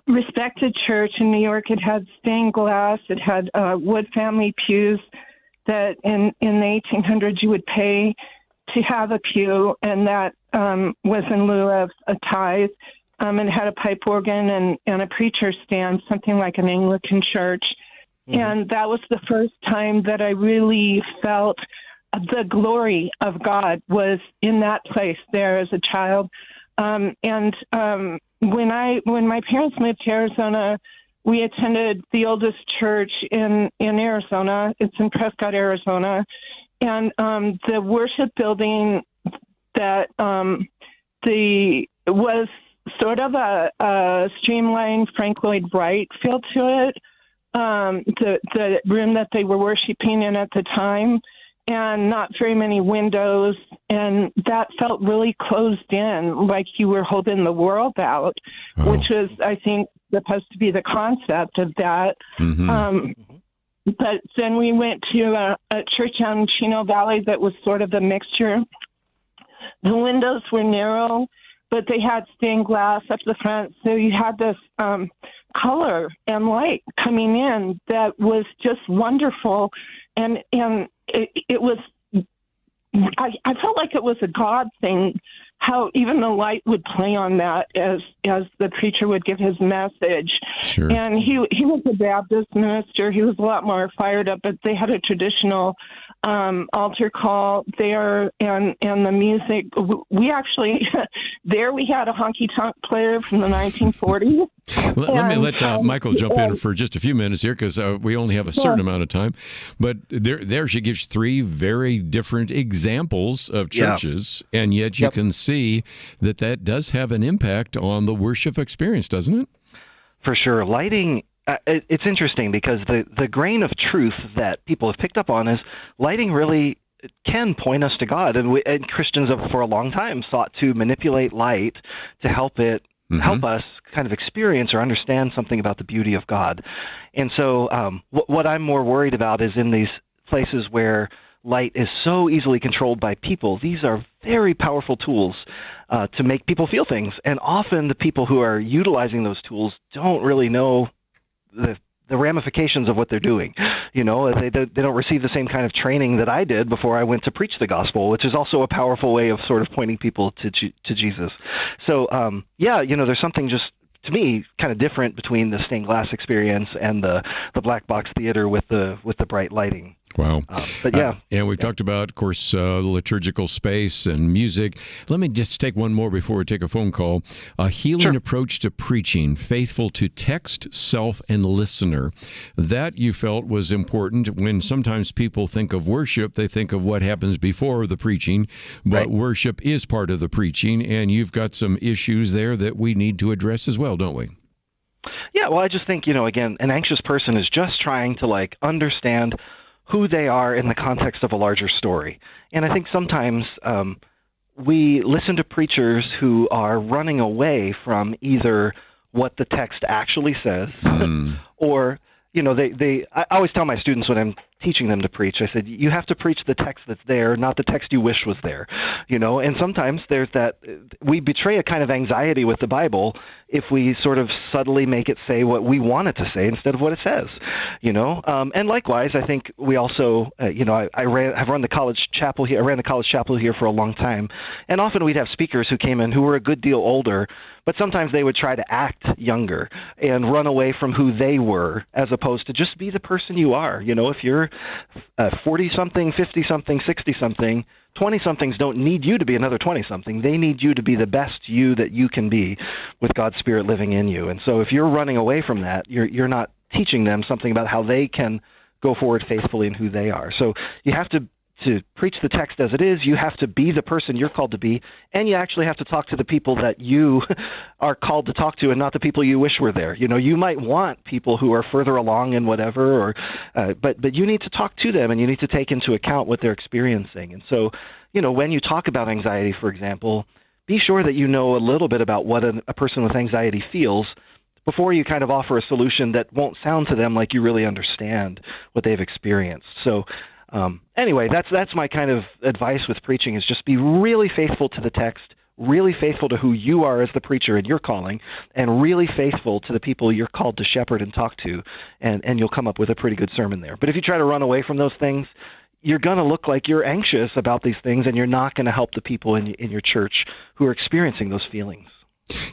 respected church in New York. It had stained glass. It had wood family pews that in the 1800s you would pay to have a pew, and that was in lieu of a tithe. And it had a pipe organ and a preacher stand, something like an Anglican church. Mm-hmm. And that was the first time that I really felt the glory of God was in that place there as a child. When my parents moved to Arizona, we attended the oldest church in Arizona. It's in Prescott, Arizona. And the worship building that was sort of a streamlined Frank Lloyd Wright feel to it. The room that they were worshiping in at the time, and not very many windows, and that felt really closed in, like you were holding the world out, which was, I think, supposed to be the concept of that. Mm-hmm. But then we went to a church out in Chino Valley that was sort of a mixture. The windows were narrow, but they had stained glass up the front, so you had this color and light coming in that was just wonderful, and it was. I felt like it was a God thing, how even the light would play on that as the preacher would give his message. Sure. And he was a Baptist minister. He was a lot more fired up, but they had a traditional altar call there, and the music. We actually, there we had a honky-tonk player from the 1940s. Let me let Michael jump in for just a few minutes here, because we only have a certain amount of time. But there she gives three very different examples of churches, and yet you can see that does have an impact on the worship experience, doesn't it? For sure. Lighting, it's interesting because the grain of truth that people have picked up on is lighting really can point us to God. And Christians have for a long time sought to manipulate light to help it help us kind of experience or understand something about the beauty of God. And so what I'm more worried about is in these places where light is so easily controlled by people. These are very powerful tools to make people feel things. And often the people who are utilizing those tools don't really know the ramifications of what they're doing. You know, they don't receive the same kind of training that I did before I went to preach the gospel, which is also a powerful way of sort of pointing people to Jesus. So, there's something just, to me, kind of different between the stained glass experience and the black box theater with the bright lighting. Wow. And we've Yeah. talked about, of course, liturgical space and music. Let me just take one more before we take a phone call. A healing approach to preaching, faithful to text, self, and listener. That you felt was important. When sometimes people think of worship, they think of what happens before the preaching, but worship is part of the preaching, and you've got some issues there that we need to address as well, don't we? Yeah, well, I just think, again, an anxious person is just trying to, understand who they are in the context of a larger story. And I think sometimes we listen to preachers who are running away from either what the text actually says or, I always tell my students when I'm teaching them to preach, I said, you have to preach the text that's there, not the text you wish was there, and sometimes there's that, we betray a kind of anxiety with the Bible if we sort of subtly make it say what we want it to say instead of what it says, and likewise, I think we also, I've run the college chapel here, I ran the college chapel here for a long time, and often we'd have speakers who came in who were a good deal older, but sometimes they would try to act younger and run away from who they were as opposed to just be the person you are. If you're 40-something, 50-something, 60-something, 20-somethings don't need you to be another 20-something. They need you to be the best you that you can be with God's Spirit living in you. And so if you're running away from that, you're not teaching them something about how they can go forward faithfully in who they are. So you have to preach the text as it is, you have to be the person you're called to be, and you actually have to talk to the people that you are called to talk to and not the people you wish were there. You might want people who are further along in whatever, but you need to talk to them and you need to take into account what they're experiencing. And so, when you talk about anxiety, for example, be sure that you know a little bit about what a person with anxiety feels, before you kind of offer a solution that won't sound to them like you really understand what they've experienced. So anyway, that's my kind of advice with preaching, is just be really faithful to the text, really faithful to who you are as the preacher in your calling, and really faithful to the people you're called to shepherd and talk to, and you'll come up with a pretty good sermon there. But if you try to run away from those things, you're going to look like you're anxious about these things, and you're not going to help the people in your church who are experiencing those feelings.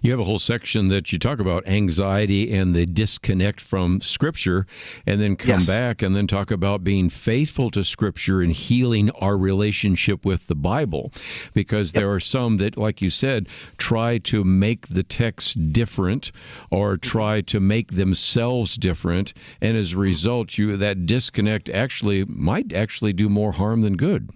You have a whole section that you talk about anxiety and the disconnect from Scripture, and then come back and then talk about being faithful to Scripture and healing our relationship with the Bible. Because there are some that, like you said, try to make the text different or try to make themselves different, and as a result, that disconnect might do more harm than good.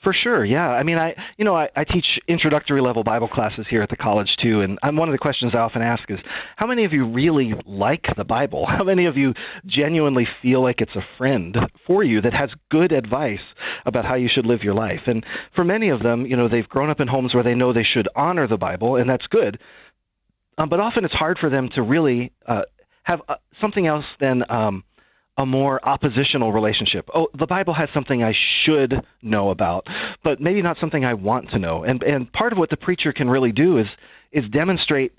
For sure, yeah. I mean, I teach introductory level Bible classes here at the college too, and one of the questions I often ask is, how many of you really like the Bible? How many of you genuinely feel like it's a friend for you that has good advice about how you should live your life? And for many of them, they've grown up in homes where they know they should honor the Bible, and that's good. But often it's hard for them to really have something else than a more oppositional relationship. Oh, the Bible has something I should know about, but maybe not something I want to know. And part of what the preacher can really do is demonstrate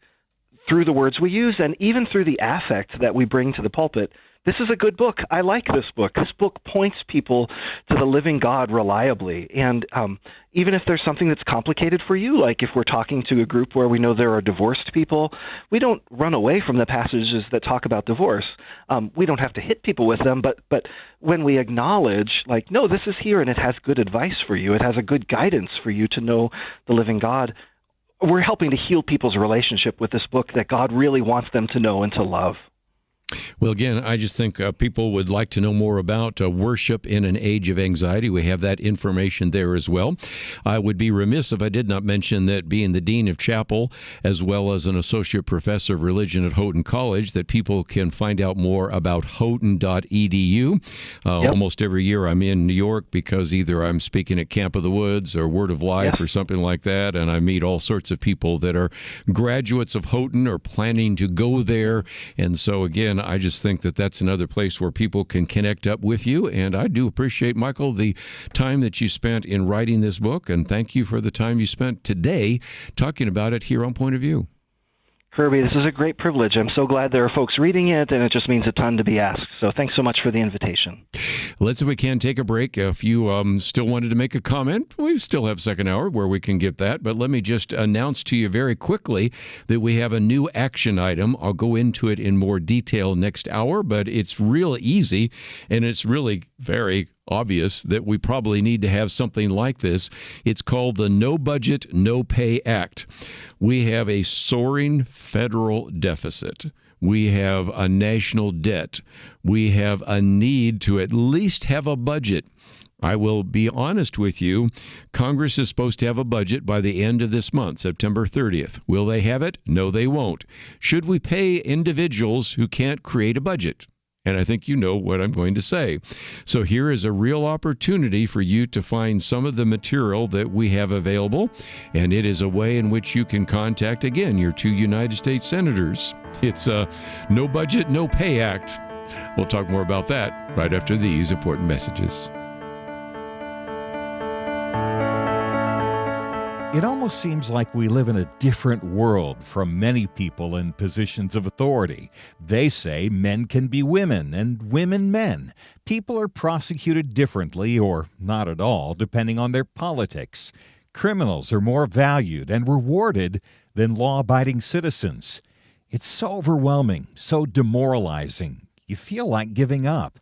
through the words we use, and even through the affect that we bring to the pulpit. This is a good book. I like this book. This book points people to the living God reliably. And even if there's something that's complicated for you, like if we're talking to a group where we know there are divorced people, we don't run away from the passages that talk about divorce. We don't have to hit people with them, but when we acknowledge, like, no, this is here and it has good advice for you, it has a good guidance for you to know the living God, we're helping to heal people's relationship with this book that God really wants them to know and to love. Well, again, I just think people would like to know more about worship in an age of anxiety. We have that information there as well. I would be remiss if I did not mention that being the Dean of Chapel, as well as an Associate Professor of Religion at Houghton College, that people can find out more about houghton.edu. Almost every year I'm in New York because either I'm speaking at Camp of the Woods or Word of Life or something like that, and I meet all sorts of people that are graduates of Houghton or planning to go there. And so, again, I just think that that's another place where people can connect up with you. And I do appreciate, Michael, the time that you spent in writing this book. And thank you for the time you spent today talking about it here on Point of View. Kerby, this is a great privilege. I'm so glad there are folks reading it, and it just means a ton to be asked. So thanks so much for the invitation. Let's, if we can, take a break. If you still wanted to make a comment, we still have second hour where we can get that. But let me just announce to you very quickly that we have a new action item. I'll go into it in more detail next hour, but it's real easy, and it's really very obvious that we probably need to have something like this. It's called the No Budget, No Pay Act. We have a soaring federal deficit. We have a national debt. We have a need to at least have a budget. I will be honest with you, Congress is supposed to have a budget by the end of this month, September 30th. Will they have it? No, they won't. Should we pay individuals who can't create a budget? And I think you know what I'm going to say. So here is a real opportunity for you to find some of the material that we have available, and it is a way in which you can contact, again, your 2 United States senators. It's a No Budget, No Pay Act. We'll talk more about that right after these important messages. It almost seems like we live in a different world from many people in positions of authority. They say men can be women and women men. People are prosecuted differently or not at all, depending on their politics. Criminals are more valued and rewarded than law-abiding citizens. It's so overwhelming, so demoralizing. You feel like giving up,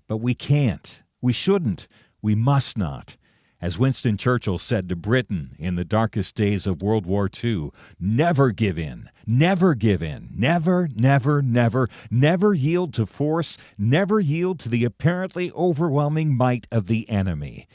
but we can't. We shouldn't. We must not. As Winston Churchill said to Britain in the darkest days of World War II, never give in, never give in, never, never, never, never yield to force, never yield to the apparently overwhelming might of the enemy.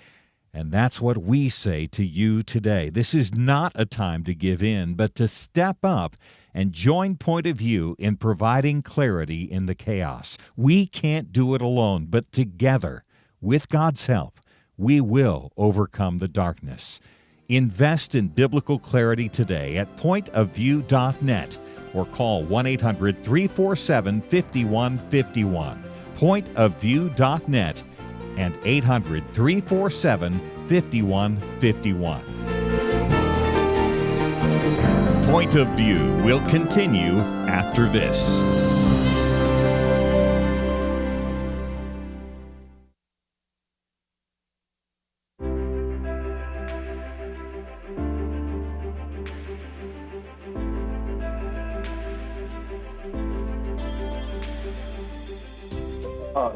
And that's what we say to you today. This is not a time to give in, but to step up and join Point of View in providing clarity in the chaos. We can't do it alone, but together, with God's help, we will overcome the darkness. Invest in biblical clarity today at pointofview.net or call 1-800-347-5151. Pointofview.net and 800-347-5151. Point of View will continue after this.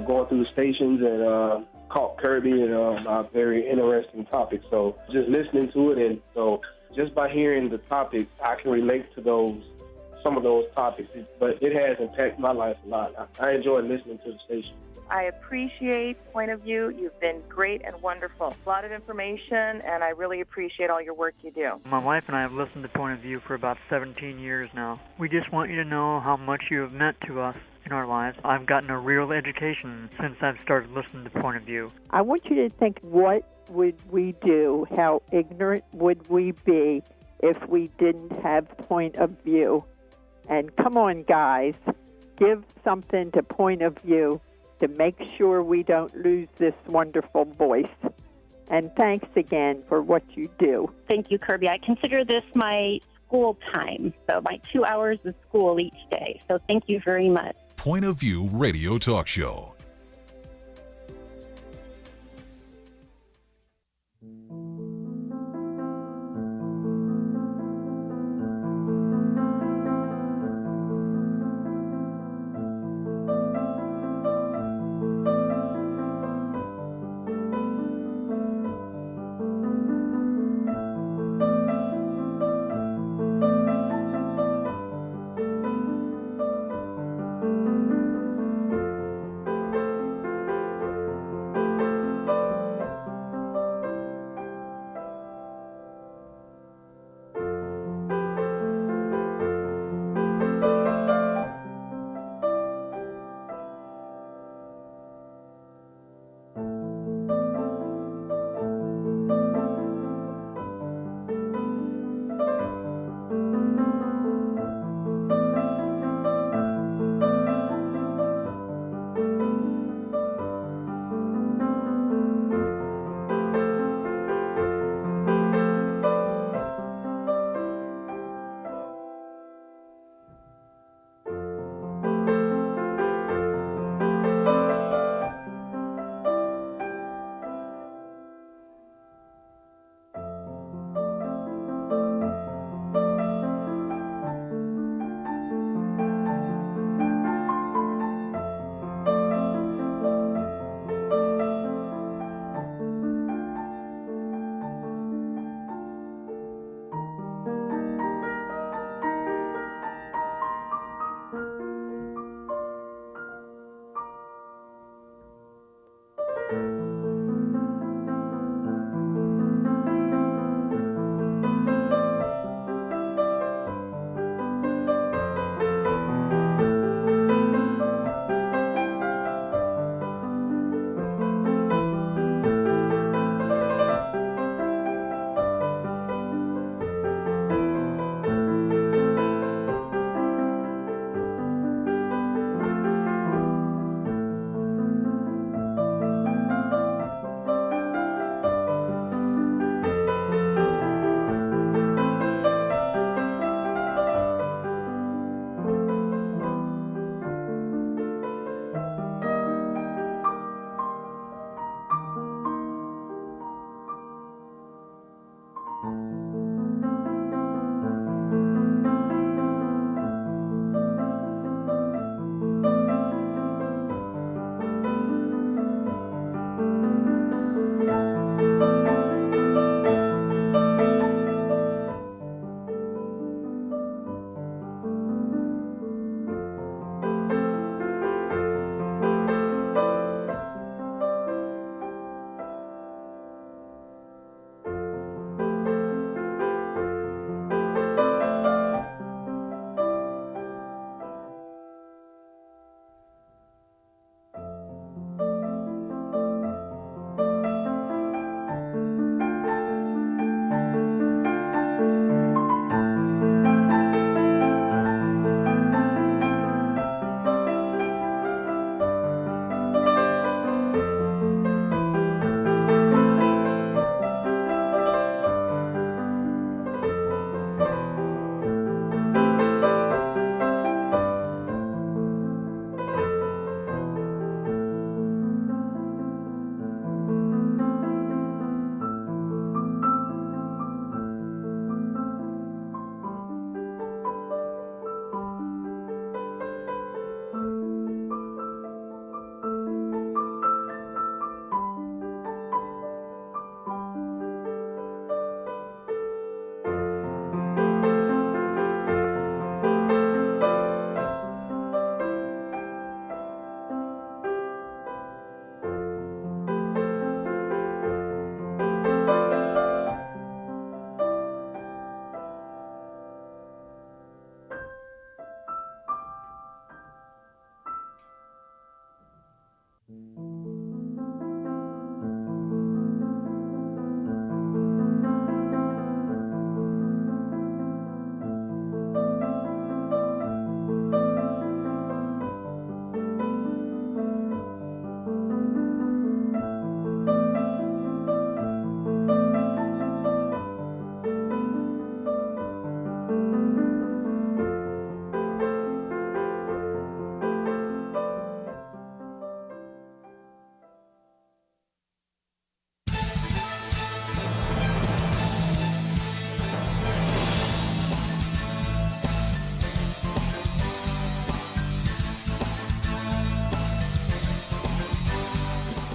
Going through the stations and caught Kerby and a very interesting topic. So just listening to it, and so just by hearing the topic, I can relate to some of those topics. But it has impacted my life a lot. I enjoy listening to the station. I appreciate Point of View. You've been great and wonderful. A lot of information, and I really appreciate all your work you do. My wife and I have listened to Point of View for about 17 years now. We just want you to know how much you have meant to us in our lives. I've gotten a real education since I've started listening to Point of View. I want you to think, what would we do? How ignorant would we be if we didn't have Point of View? And come on, guys, give something to Point of View to make sure we don't lose this wonderful voice. And thanks again for what you do. Thank you, Kerby. I consider this my school time, so my 2 hours of school each day. So thank you very much. Point of View Radio Talk Show.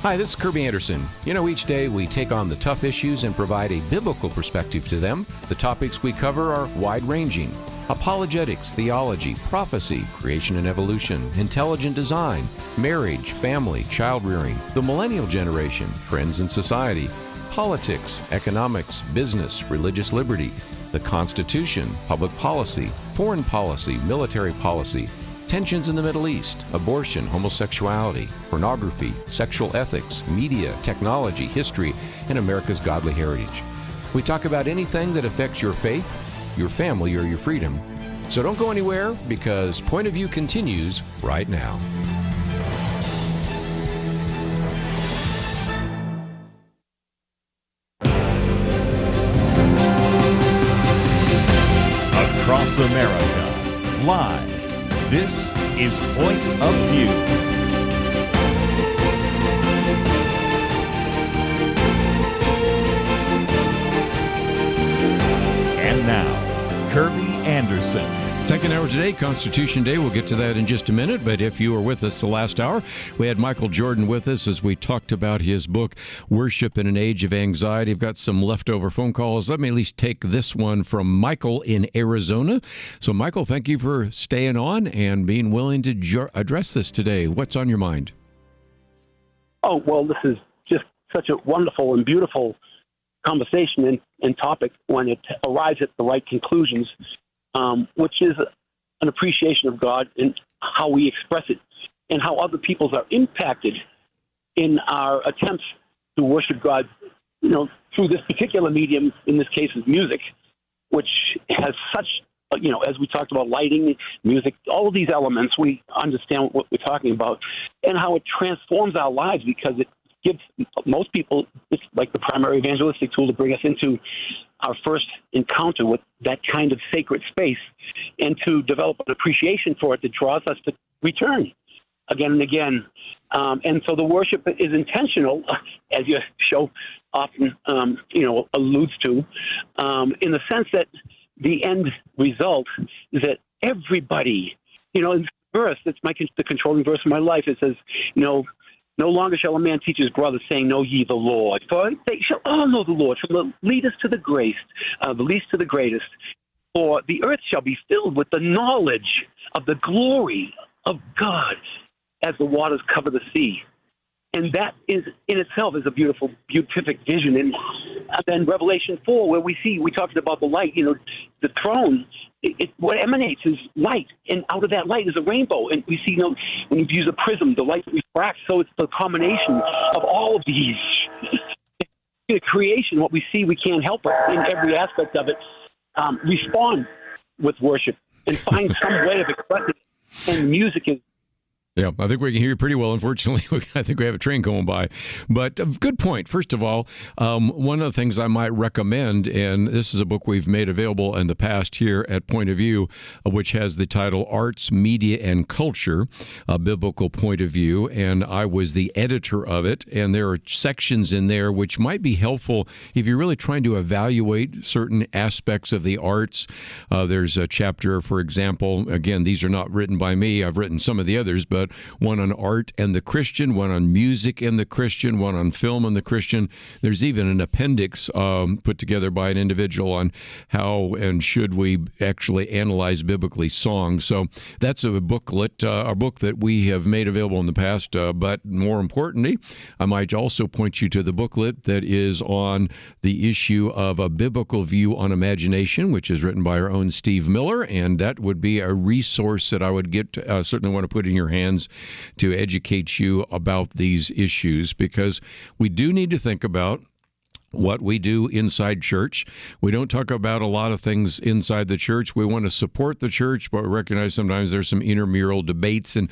Hi, this is Kerby Anderson. You know, each day we take on the tough issues and provide a biblical perspective to them. The topics we cover are wide-ranging: apologetics, theology, prophecy, creation and evolution, intelligent design, marriage, family, child-rearing, the millennial generation, trends in society, politics, economics, business, religious liberty, the Constitution, public policy, foreign policy, military policy, tensions in the Middle East, abortion, homosexuality, pornography, sexual ethics, media, technology, history, and America's godly heritage. We talk about anything that affects your faith, your family, or your freedom. So don't go anywhere, because Point of View continues right now. Across America, live. This is Point of View. And now, Kerby Anderson. Second hour today, Constitution Day. We'll get to that in just a minute, but if you were with us the last hour, we had Michael Jordan with us as we talked about his book, Worship in an Age of Anxiety. I've got some leftover phone calls. Let me at least take this one from Michael in Arizona. So, Michael, thank you for staying on and being willing to address this today. What's on your mind? Oh, well, this is just such a wonderful and beautiful conversation and topic when it arrives at the right conclusions. Which is an appreciation of God and how we express it and how other peoples are impacted in our attempts to worship God, you know, through this particular medium, in this case is music, which has such, you know, as we talked about lighting, music, all of these elements, we understand what we're talking about and how it transforms our lives because it gives most people, it's like the primary evangelistic tool to bring us into our first encounter with that kind of sacred space and to develop an appreciation for it that draws us to return again and again. And so the worship is intentional, as your show often, alludes to, in the sense that the end result is that everybody, you know, in this verse, that's the controlling verse of my life. It says, you know, no longer shall a man teach his brother, saying, know ye the Lord. For they shall all know the Lord, from the least to the greatest. For the earth shall be filled with the knowledge of the glory of God as the waters cover the sea. And that is in itself is a beautiful, beatific vision. And then Revelation 4, where we talked about the light, you know, the throne, what emanates is light. And out of that light is a rainbow. And we see, you know, when you use a prism, the light refracts. So it's the combination of all of these. The creation, what we see, we can't help it in every aspect of it. Respond with worship and find some way of expressing it. And music is. Yeah, I think we can hear you pretty well. Unfortunately, I think we have a train going by. But good point. First of all, one of the things I might recommend, and this is a book we've made available in the past here at Point of View, which has the title Arts, Media, and Culture, A Biblical Point of View. And I was the editor of it. And there are sections in there which might be helpful if you're really trying to evaluate certain aspects of the arts. There's a chapter, for example, again, these are not written by me. I've written some of the others, but one on art and the Christian, one on music and the Christian, one on film and the Christian. There's even an appendix put together by an individual on how and should we actually analyze biblically songs. So that's a booklet, a book that we have made available in the past. But more importantly, I might also point you to the booklet that is on the issue of a biblical view on imagination, which is written by our own Steve Miller. And that would be a resource that I would certainly want to put in your hands to educate you about these issues, because we do need to think about what we do inside church. We don't talk about a lot of things inside the church. We want to support the church, but we recognize sometimes there's some intramural debates and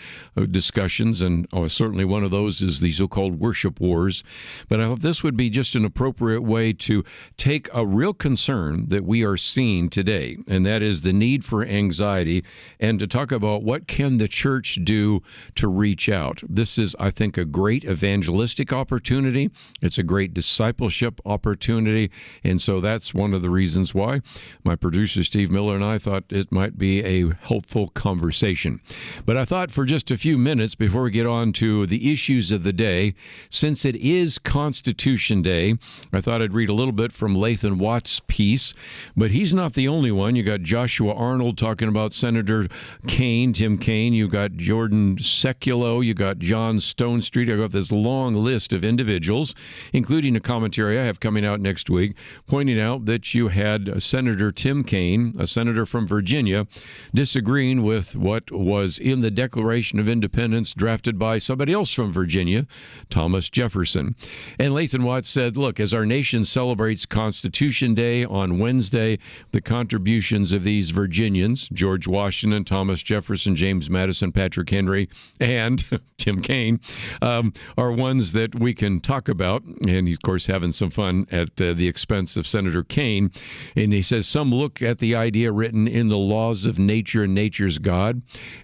discussions, and certainly one of those is the so-called worship wars. But I thought this would be just an appropriate way to take a real concern that we are seeing today, and that is the need for anxiety, and to talk about what can the church do to reach out. This is, I think, a great evangelistic opportunity. It's a great discipleship opportunity. And so that's one of the reasons why my producer, Steve Miller, and I thought it might be a helpful conversation. But I thought for just a few minutes before we get on to the issues of the day, since it is Constitution Day, I thought I'd read a little bit from Lathan Watt's piece. But he's not the only one. You got Joshua Arnold talking about Senator Kaine, Tim Kaine. You got Jordan Sekulow. You got John Stonestreet. I got this long list of individuals, including a commentary I have coming out next week, pointing out that you had Senator Tim Kaine, a senator from Virginia, disagreeing with what was in the Declaration of Independence drafted by somebody else from Virginia, Thomas Jefferson. And Lathan Watt said, look, as our nation celebrates Constitution Day on Wednesday, the contributions of these Virginians, George Washington, Thomas Jefferson, James Madison, Patrick Henry, and Tim Kaine, are ones that we can talk about. And he's, of course, having some fun at the expense of Senator Kaine. And he says, some look at the idea written in the laws of nature and nature's God,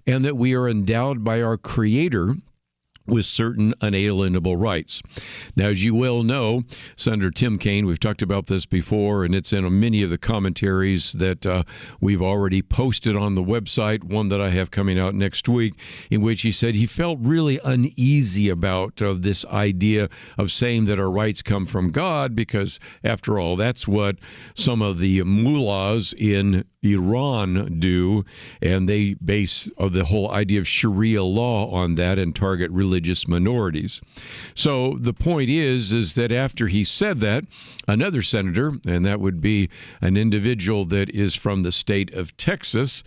and that we are endowed by our Creator with certain unalienable rights. Now, as you well know, Senator Tim Kaine, we've talked about this before, and it's in many of the commentaries that we've already posted on the website, one that I have coming out next week, in which he said he felt really uneasy about this idea of saying that our rights come from God, because, after all, that's what some of the mullahs in Iran do, and they base the whole idea of Sharia law on that and target religious minorities. So the point is that after he said that, another senator, and that would be an individual that is from the state of Texas,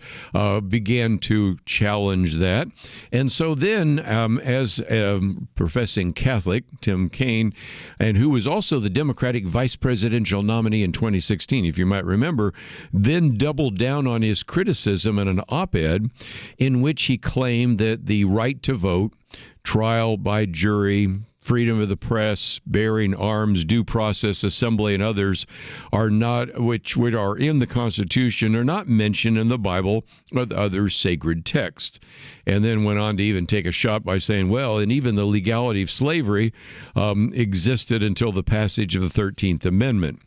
began to challenge that. And so then, as a professing Catholic, Tim Kaine, and who was also the Democratic vice presidential nominee in 2016, if you might remember, then doubled down on his criticism in an op-ed in which he claimed that the right to vote, trial by jury, freedom of the press, bearing arms, due process, assembly, and others are not, which are in the Constitution, are not mentioned in the Bible or the other sacred texts. And then went on to even take a shot by saying, well, and even the legality of slavery existed until the passage of the 13th Amendment.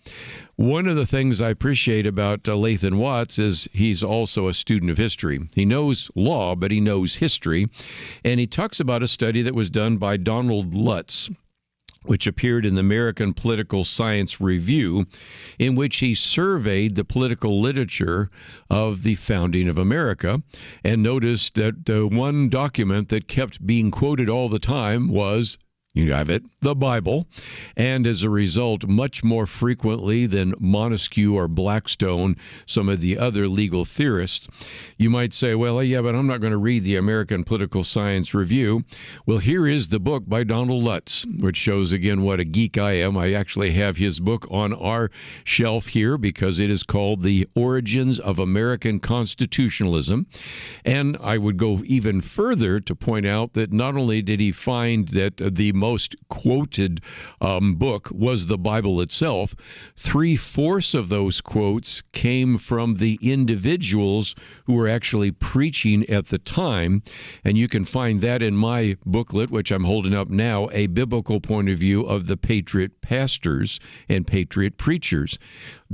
One of the things I appreciate about Lathan Watts is he's also a student of history. He knows law, but he knows history. And he talks about a study that was done by Donald Lutz, which appeared in the American Political Science Review, in which he surveyed the political literature of the founding of America and noticed that one document that kept being quoted all the time was, you have it, the Bible, and as a result, much more frequently than Montesquieu or Blackstone, some of the other legal theorists. You might say, well, yeah, but I'm not going to read the American Political Science Review. Well, here is the book by Donald Lutz, which shows again what a geek I am. I actually have his book on our shelf here because it is called The Origins of American Constitutionalism. And I would go even further to point out that not only did he find that the most quoted book was the Bible itself, 3/4 of those quotes came from the individuals who were actually preaching at the time. And you can find that in my booklet, which I'm holding up now, A Biblical Point of View of the Patriot Pastors and Patriot Preachers.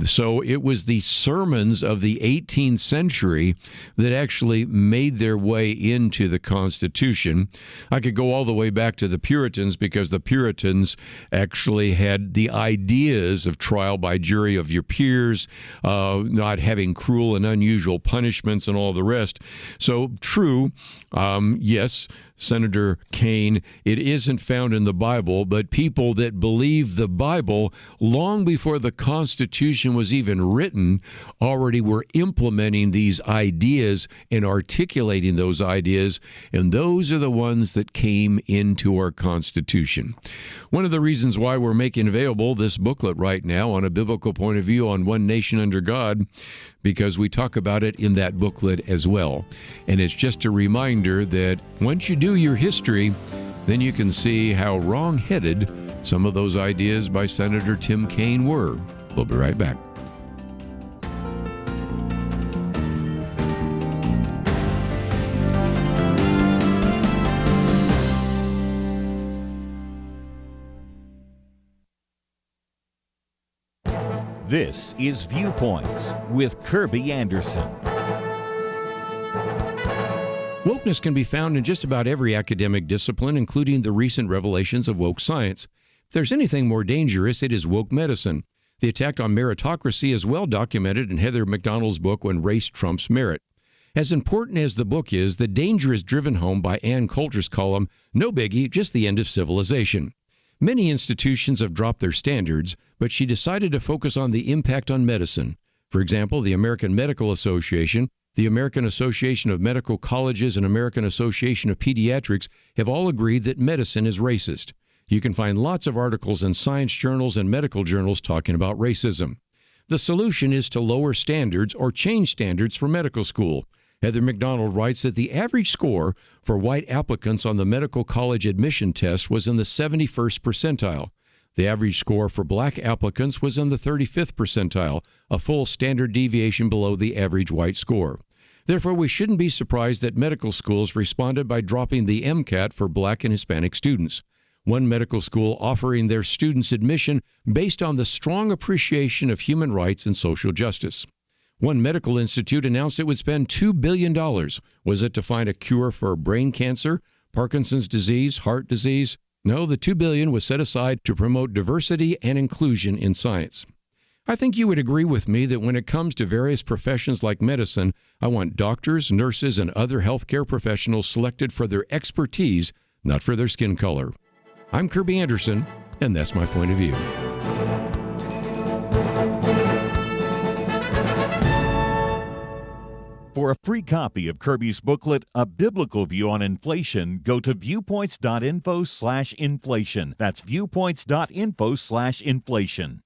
So it was the sermons of the 18th century that actually made their way into the Constitution. I could go all the way back to the Puritans because the Puritans actually had the ideas of trial by jury of your peers, not having cruel and unusual punishments and all the rest. So true, yes, Senator Kaine, it isn't found in the Bible, but people that believe the Bible long before the Constitution was even written already were implementing these ideas and articulating those ideas, and those are the ones that came into our Constitution. One of the reasons why we're making available this booklet right now on a biblical point of view on one nation under God, because we talk about it in that booklet as well. And it's just a reminder that once you do your history, then you can see how wrong-headed some of those ideas by Senator Tim Kaine were. We'll be right back. This is Viewpoints with Kerby Anderson. Wokeness can be found in just about every academic discipline, including the recent revelations of woke science. If there's anything more dangerous, it is woke medicine. The attack on meritocracy is well documented in Heather McDonald's book, When Race Trumps Merit. As important as the book is, the danger is driven home by Ann Coulter's column, No Biggie, Just the End of Civilization. Many institutions have dropped their standards, but she decided to focus on the impact on medicine. For example, the American Medical Association, the American Association of Medical Colleges, and American Association of Pediatrics have all agreed that medicine is racist. You can find lots of articles in science journals and medical journals talking about racism. The solution is to lower standards or change standards for medical school. Heather McDonald writes that the average score for white applicants on the medical college admission test was in the 71st percentile. The average score for black applicants was in the 35th percentile, a full standard deviation below the average white score. Therefore, we shouldn't be surprised that medical schools responded by dropping the MCAT for black and Hispanic students. One medical school offering their students admission based on the strong appreciation of human rights and social justice. One medical institute announced it would spend $2 billion. Was it to find a cure for brain cancer, Parkinson's disease, heart disease? No, the $2 billion was set aside to promote diversity and inclusion in science. I think you would agree with me that when it comes to various professions like medicine, I want doctors, nurses, and other healthcare professionals selected for their expertise, not for their skin color. I'm Kerby Anderson, and that's my point of view. For a free copy of Kerby's booklet, A Biblical View on Inflation, go to viewpoints.info/inflation. That's viewpoints.info/inflation.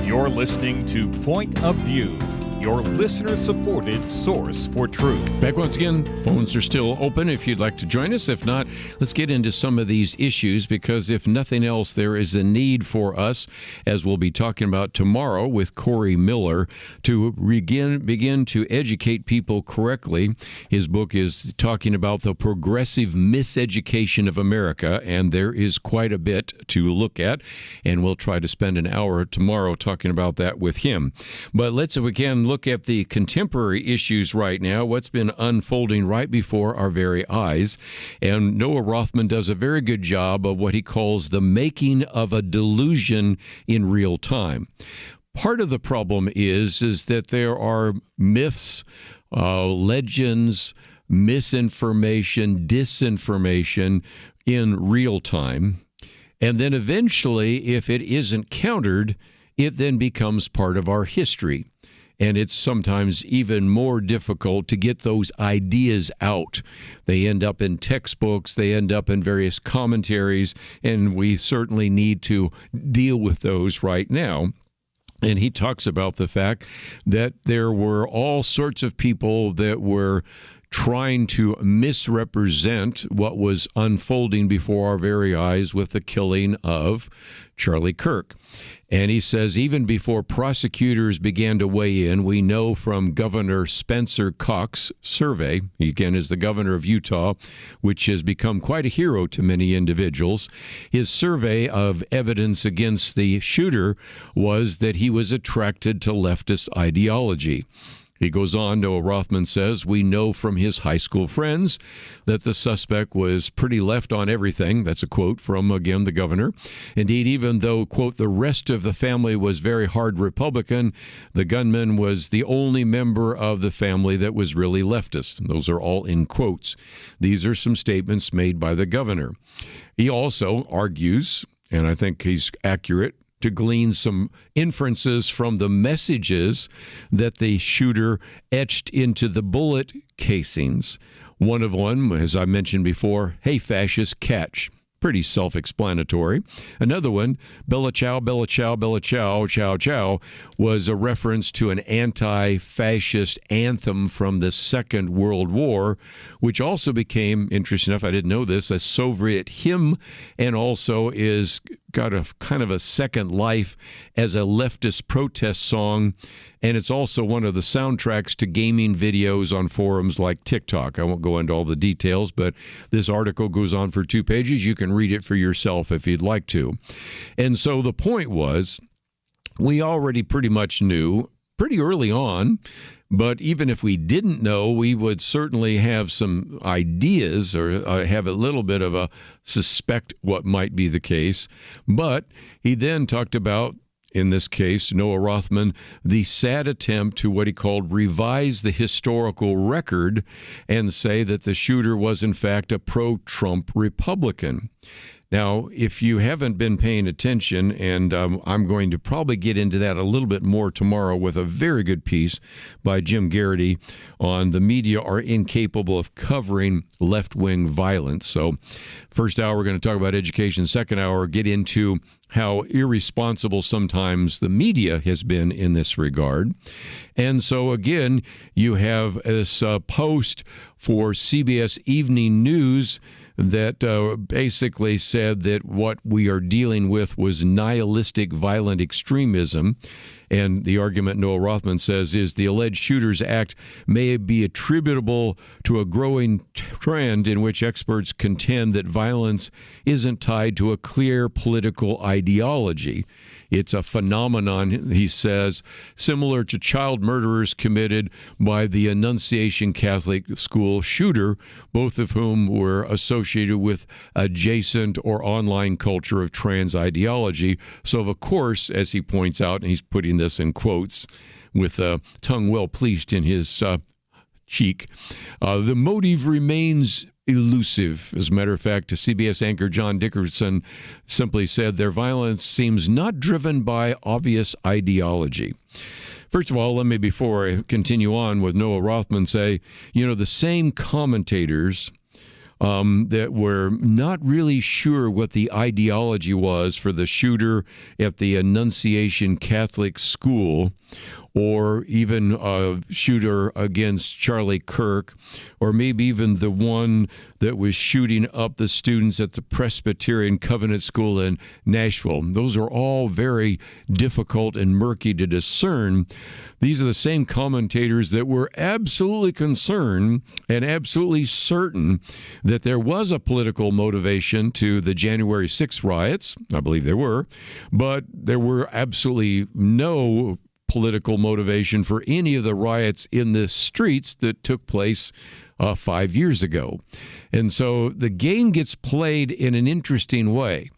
You're listening to Point of View, your listener-supported source for truth. Back once again, phones are still open if you'd like to join us. If not, let's get into some of these issues, because if nothing else, there is a need for us, as we'll be talking about tomorrow with Corey Miller, to begin to educate people correctly. His book is talking about the progressive miseducation of America, and there is quite a bit to look at, and we'll try to spend an hour tomorrow talking about that with him. But let's, if we can, look at the contemporary issues right now, what's been unfolding right before our very eyes. And Noah Rothman does a very good job of what he calls the making of a delusion in real time. Part of the problem is that there are myths, legends, misinformation, disinformation in real time. And then eventually, if it isn't countered, it then becomes part of our history. And it's sometimes even more difficult to get those ideas out. They end up in textbooks, they end up in various commentaries, and we certainly need to deal with those right now. And he talks about the fact that there were all sorts of people that were trying to misrepresent what was unfolding before our very eyes with the killing of Charlie Kirk. And he says even before prosecutors began to weigh in, we know from Governor Spencer Cox's survey, he again is the governor of Utah, which has become quite a hero to many individuals. His survey of evidence against the shooter was that he was attracted to leftist ideology. He goes on, Noah Rothman says, we know from his high school friends that the suspect was pretty left on everything. That's a quote from, again, the governor. Indeed, even though, quote, the rest of the family was very hard Republican, the gunman was the only member of the family that was really leftist. And those are all in quotes. These are some statements made by the governor. He also argues, and I think he's accurate, to glean some inferences from the messages that the shooter etched into the bullet casings. One of them, as I mentioned before, "Hey, fascist, catch." Pretty self-explanatory. Another one, "Bella Ciao, Bella Ciao, Bella Ciao, Ciao, Ciao," was a reference to an anti-fascist anthem from the Second World War, which also became, interesting enough, I didn't know this, a Soviet hymn, and also is got a kind of a second life as a leftist protest song. And it's also one of the soundtracks to gaming videos on forums like TikTok. I won't go into all the details, but this article goes on for 2 pages. You can read it for yourself if you'd like to. And so the point was, we already pretty much knew pretty early on, but even if we didn't know, we would certainly have some ideas or have a little bit of a suspect what might be the case. But he then talked about, in this case, Noah Rothman, the sad attempt to what he called revise the historical record and say that the shooter was in fact a pro-Trump Republican. Now, if you haven't been paying attention, and I'm going to probably get into that a little bit more tomorrow with a very good piece by Jim Garrity on the media are incapable of covering left-wing violence. So first hour, we're going to talk about education. Second hour, get into how irresponsible sometimes the media has been in this regard. And so, again, you have this post for CBS Evening News that basically said that what we are dealing with was nihilistic violent extremism. And the argument, Noah Rothman says, is the alleged shooter's act may be attributable to a growing trend in which experts contend that violence isn't tied to a clear political ideology. It's a phenomenon, he says, similar to child murderers committed by the Annunciation Catholic School shooter, both of whom were associated with adjacent or online culture of trans ideology. So, of course, as he points out, and he's putting this in quotes with a tongue well pleased in his cheek, the motive remains elusive. As a matter of fact, CBS anchor John Dickerson simply said their violence seems not driven by obvious ideology. First of all, let me, before I continue on with Noah Rothman, say, the same commentators that were not really sure what the ideology was for the shooter at the Annunciation Catholic School, or even a shooter against Charlie Kirk, or maybe even the one that was shooting up the students at the Presbyterian Covenant School in Nashville. Those are all very difficult and murky to discern. These are the same commentators that were absolutely concerned and absolutely certain that there was a political motivation to the January 6th riots. I believe there were, but there were absolutely no political motivation for any of the riots in the streets that took place 5 years ago. And so the game gets played in an interesting way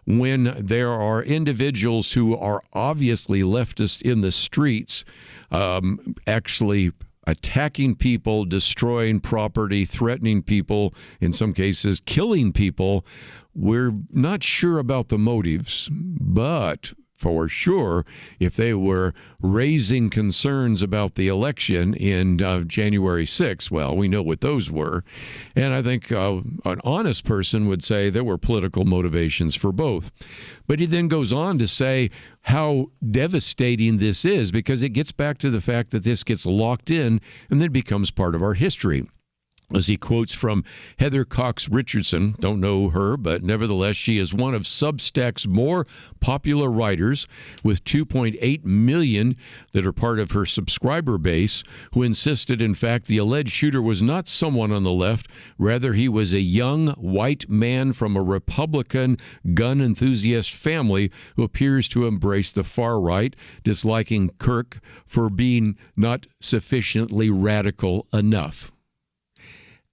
when there are individuals who are obviously leftist in the streets, actually attacking people, destroying property, threatening people, in some cases killing people. We're not sure about the motives, but for sure, if they were raising concerns about the election in January 6th, well, we know what those were. And I think an honest person would say there were political motivations for both. But he then goes on to say how devastating this is, because it gets back to the fact that this gets locked in and then becomes part of our history. as he quotes from Heather Cox Richardson. Don't know her, but nevertheless, she is one of Substack's more popular writers, with 2.8 million that are part of her subscriber base, who insisted, in fact, the alleged shooter was not someone on the left. Rather, he was a young white man from a Republican gun enthusiast family who appears to embrace the far right, disliking Kirk for being not sufficiently radical enough.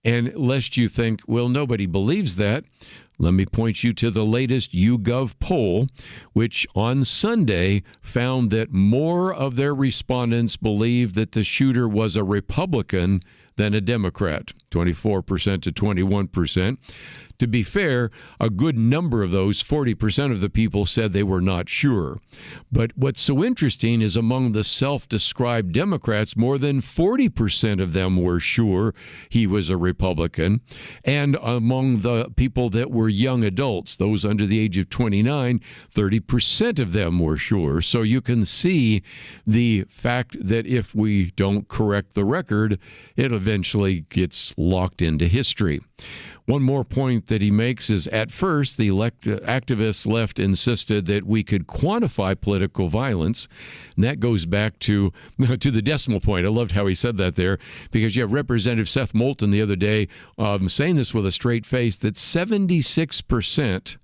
And lest you think, well, nobody believes that, let me point you to the latest YouGov poll, which on Sunday found that more of their respondents believe that the shooter was a Republican than a Democrat, 24% to 21%. To be fair, a good number of those, 40% of the people, said they were not sure. But what's so interesting is among the self-described Democrats, more than 40% of them were sure he was a Republican. And among the people that were young adults, those under the age of 29, 30% of them were sure. So you can see the fact that if we don't correct the record, it eventually gets locked into history. One more point that he makes is, at first, the activist left insisted that we could quantify political violence. And that goes back to the decimal point. I loved how he said that there, because you have Representative Seth Moulton the other day saying this with a straight face, that 76%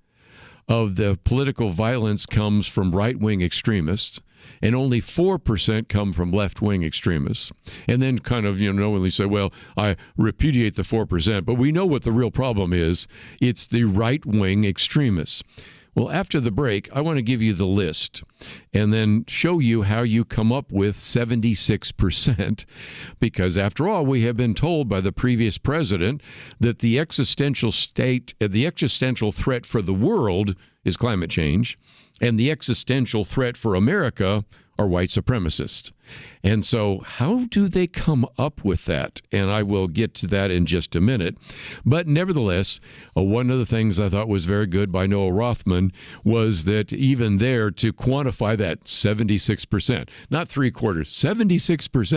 of the political violence comes from right-wing extremists, and only 4% come from left-wing extremists. And then kind of, knowingly say, well, I repudiate the 4%, but we know what the real problem is. It's the right-wing extremists. Well, after the break, I want to give you the list and then show you how you come up with 76%, because after all, we have been told by the previous president that the existential threat for the world is climate change, and the existential threat for America are white supremacists. And so how do they come up with that? And I will get to that in just a minute. But nevertheless, one of the things I thought was very good by Noah Rothman was that even there, to quantify that 76%, not 3/4, 76%.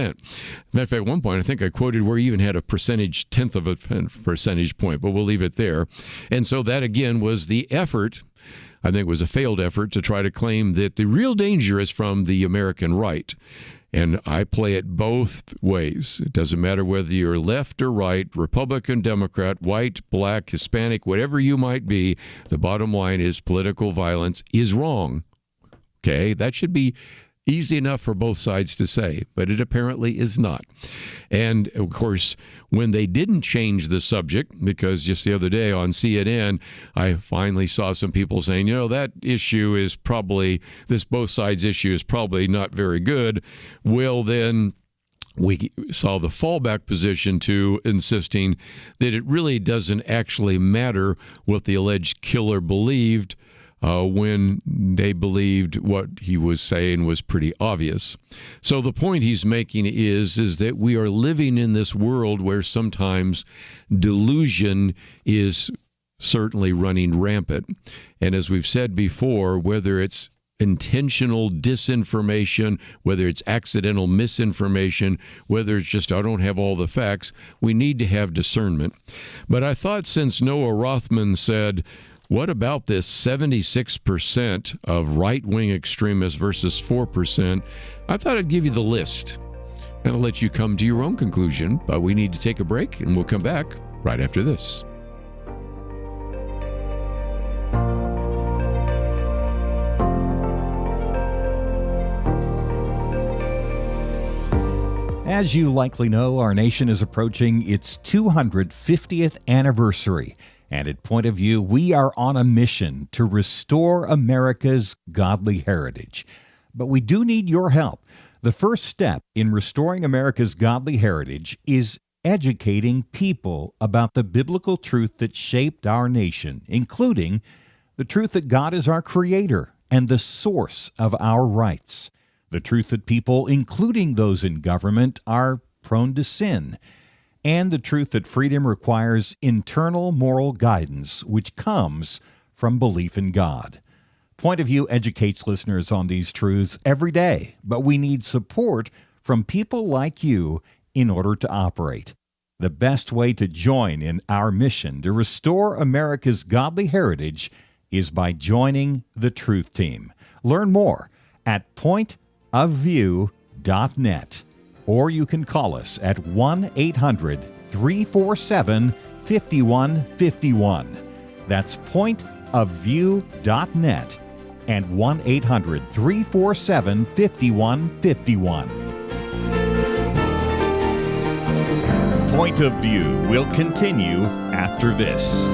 Matter of fact, at one point, I think I quoted where he even had a tenth of a percentage point, but we'll leave it there. And so that, again, was the effort. I think it was a failed effort to try to claim that the real danger is from the American right. And I play it both ways. It doesn't matter whether you're left or right, Republican, Democrat, white, black, Hispanic, whatever you might be. The bottom line is political violence is wrong. Okay, that should be easy enough for both sides to say, but it apparently is not. And, of course, when they didn't change the subject, because just the other day on CNN, I finally saw some people saying, that issue is probably, this both sides issue is probably not very good. Well, then we saw the fallback position to insisting that it really doesn't actually matter what the alleged killer believed, when they believed what he was saying was pretty obvious. So the point he's making is that we are living in this world where sometimes delusion is certainly running rampant. And as we've said before, whether it's intentional disinformation, whether it's accidental misinformation, whether it's just I don't have all the facts, we need to have discernment. But I thought, since Noah Rothman said, what about this 76% of right-wing extremists versus 4%? I thought I'd give you the list, and I'll let you come to your own conclusion. But we need to take a break, and we'll come back right after this. As you likely know, our nation is approaching its 250th anniversary. And at Point of View, we are on a mission to restore America's godly heritage. But we do need your help. The first step in restoring America's godly heritage is educating people about the biblical truth that shaped our nation, including the truth that God is our creator and the source of our rights, the truth that people, including those in government, are prone to sin, and the truth that freedom requires internal moral guidance, which comes from belief in God. Point of View educates listeners on these truths every day, but we need support from people like you in order to operate. The best way to join in our mission to restore America's godly heritage is by joining the Truth Team. Learn more at pointofview.net, or you can call us at 1-800-347-5151. That's pointofview.net and 1-800-347-5151. Point of View will continue after this.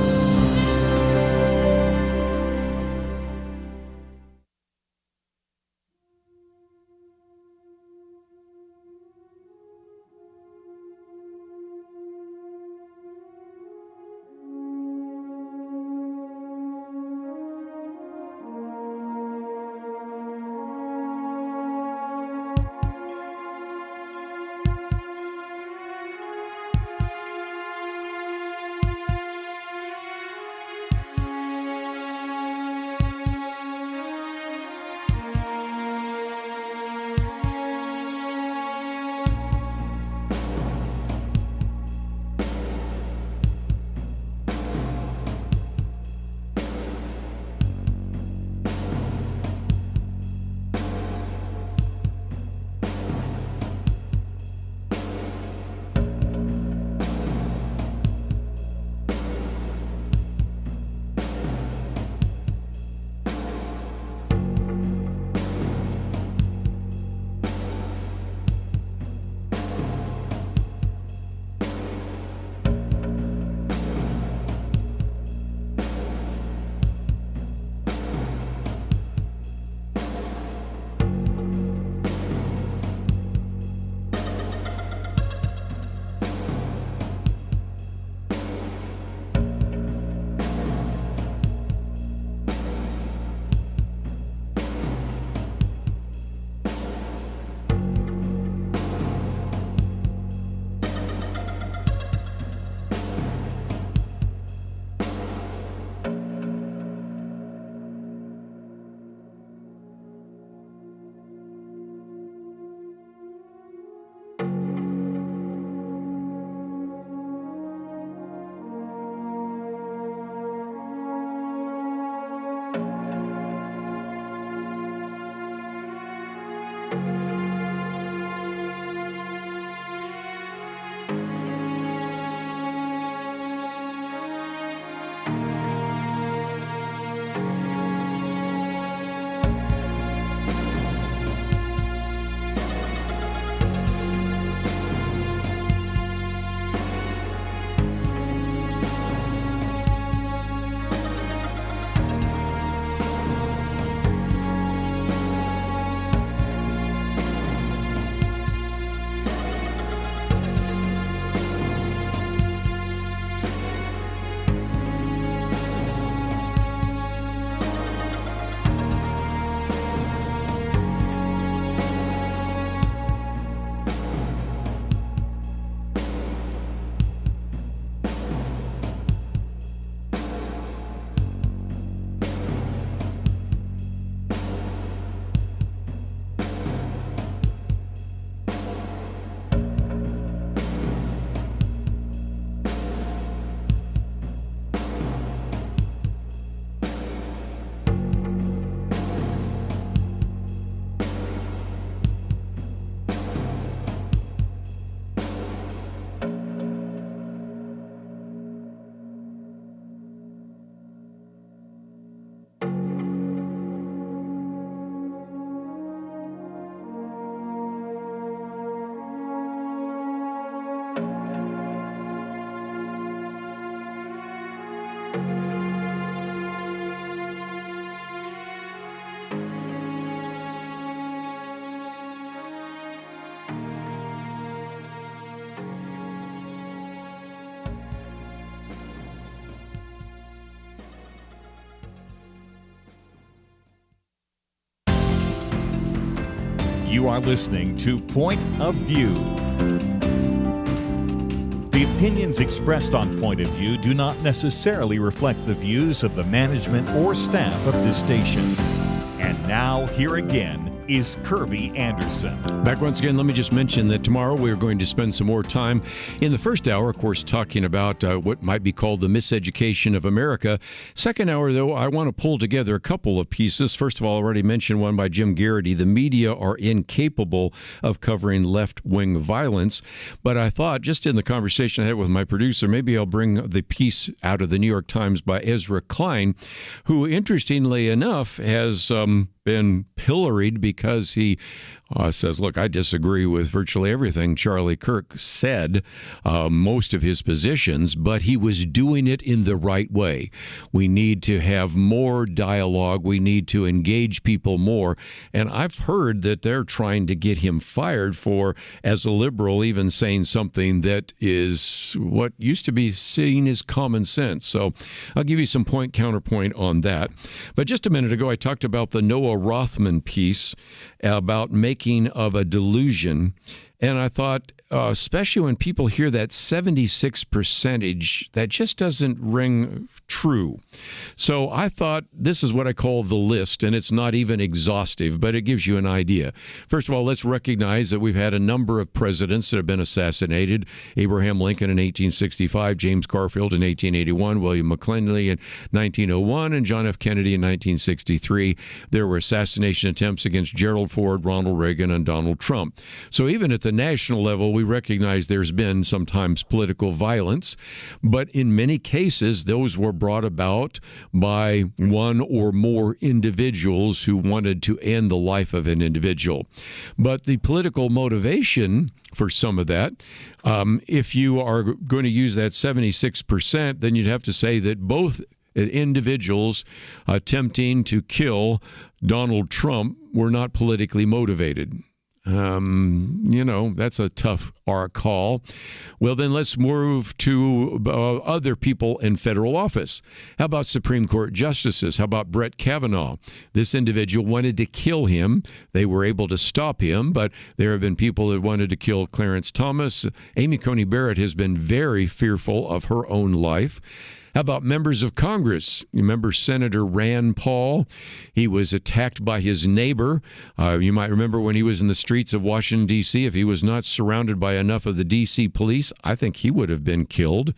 You are listening to Point of View. The opinions expressed on Point of View do not necessarily reflect the views of the management or staff of this station. And now, here again is Kerby Anderson. Back once again, let me just mention that tomorrow we're going to spend some more time in the first hour, of course, talking about what might be called the miseducation of America. Second hour, though, I want to pull together a couple of pieces. First of all, I already mentioned one by Jim Garrity. The media are incapable of covering left-wing violence. But I thought, just in the conversation I had with my producer, maybe I'll bring the piece out of the New York Times by Ezra Klein, who, interestingly enough, has been pilloried because he says, look, I disagree with virtually everything Charlie Kirk said, most of his positions, but he was doing it in the right way. We need to have more dialogue. We need to engage people more. And I've heard that they're trying to get him fired for, as a liberal, even saying something that is what used to be seen as common sense. So I'll give you some counterpoint on that. But just a minute ago, I talked about the Noah Rothman piece about making of a delusion. And I thought, especially when people hear that 76%, that just doesn't ring true. So I thought this is what I call the list, and it's not even exhaustive, but it gives you an idea. First of all, let's recognize that we've had a number of presidents that have been assassinated. Abraham Lincoln in 1865, James Garfield in 1881, William McKinley in 1901, and John F. Kennedy in 1963. There were assassination attempts against Gerald Ford, Ronald Reagan, and Donald Trump. So even at the national level, we recognize there's been sometimes political violence, but in many cases, those were brought about by one or more individuals who wanted to end the life of an individual. But the political motivation for some of that, if you are going to use that 76%, then you'd have to say that both individuals attempting to kill Donald Trump were not politically motivated. That's a tough call. Well, then let's move to other people in federal office. How about Supreme Court justices? How about Brett Kavanaugh? This individual wanted to kill him. They were able to stop him, but there have been people that wanted to kill Clarence Thomas. Amy Coney Barrett has been very fearful of her own life. How about members of Congress? You remember Senator Rand Paul? He was attacked by his neighbor. You might remember when he was in the streets of Washington, D.C., if he was not surrounded by enough of the D.C. police, I think he would have been killed.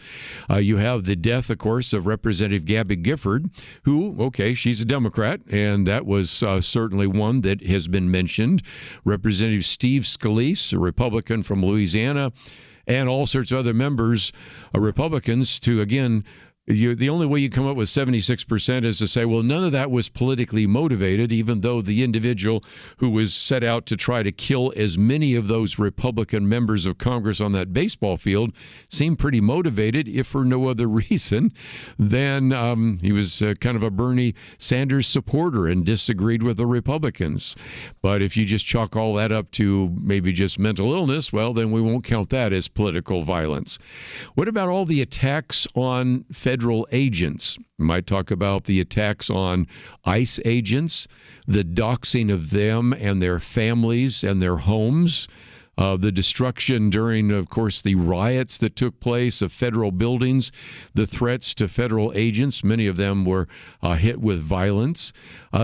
You have the death, of course, of Representative Gabby Gifford, who, okay, she's a Democrat, and that was certainly one that has been mentioned. Representative Steve Scalise, a Republican from Louisiana, and all sorts of other members, Republicans, to, again, the only way you come up with 76% is to say, well, none of that was politically motivated, even though the individual who was set out to try to kill as many of those Republican members of Congress on that baseball field seemed pretty motivated, if for no other reason than he was kind of a Bernie Sanders supporter and disagreed with the Republicans. But if you just chalk all that up to maybe just mental illness, well, then we won't count that as political violence. What about all the attacks on federal agents? We might talk about the attacks on ICE agents, the doxing of them and their families and their homes, the destruction during, of course, the riots that took place of federal buildings, the threats to federal agents. Many of them were hit with violence.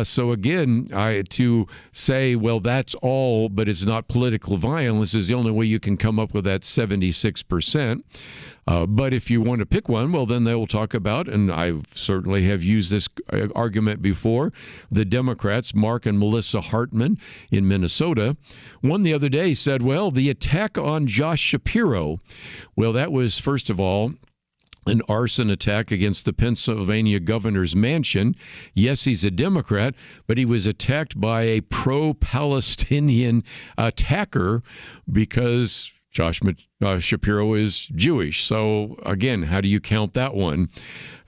So again, to say, well, that's all, but it's not political violence is the only way you can come up with that 76%. But if you want to pick one, well, then they will talk about, and I certainly have used this argument before, the Democrats, Mark and Melissa Hartman in Minnesota. One the other day said, well, the attack on Josh Shapiro, well, that was, first of all, an arson attack against the Pennsylvania governor's mansion. Yes, he's a Democrat, but he was attacked by a pro-Palestinian attacker because Josh Shapiro is Jewish. So, again, how do you count that one?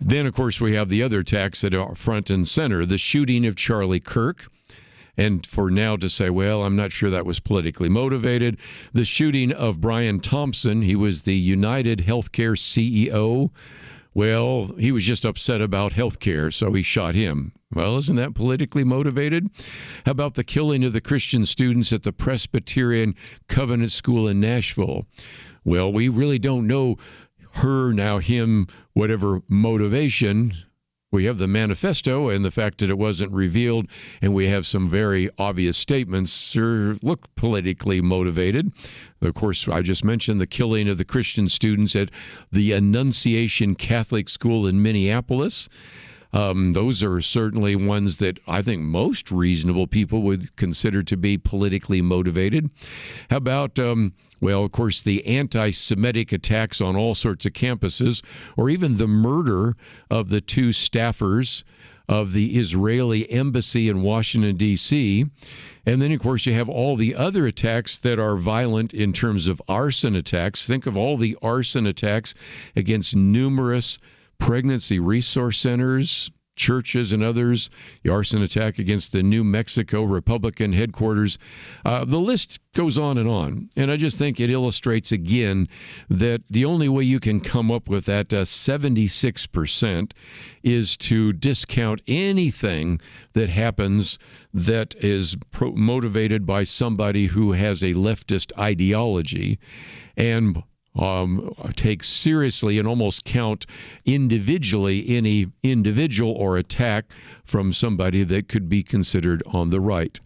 Then, of course, we have the other attacks that are front and center. The shooting of Charlie Kirk. And for now to say, well, I'm not sure that was politically motivated. The shooting of Brian Thompson. He was the United Healthcare CEO. Well, he was just upset about health care, so he shot him. Well, isn't that politically motivated? How about the killing of the Christian students at the Presbyterian Covenant School in Nashville? Well, we really don't know him, whatever motivation. We have the manifesto and the fact that it wasn't revealed, and we have some very obvious statements that look politically motivated. Of course, I just mentioned the killing of the Christian students at the Annunciation Catholic School in Minneapolis. Those are certainly ones that I think most reasonable people would consider to be politically motivated. How about, well, of course, the anti-Semitic attacks on all sorts of campuses, or even the murder of the two staffers of the Israeli embassy in Washington, D.C., and then, of course, you have all the other attacks that are violent in terms of arson attacks. Think of all the arson attacks against numerous pregnancy resource centers, churches, and others, the arson attack against the New Mexico Republican headquarters. The list goes on. And I just think it illustrates again that the only way you can come up with that 76% is to discount anything that happens that is motivated by somebody who has a leftist ideology, and take seriously and almost count individually any individual or attack from somebody that could be considered on the right.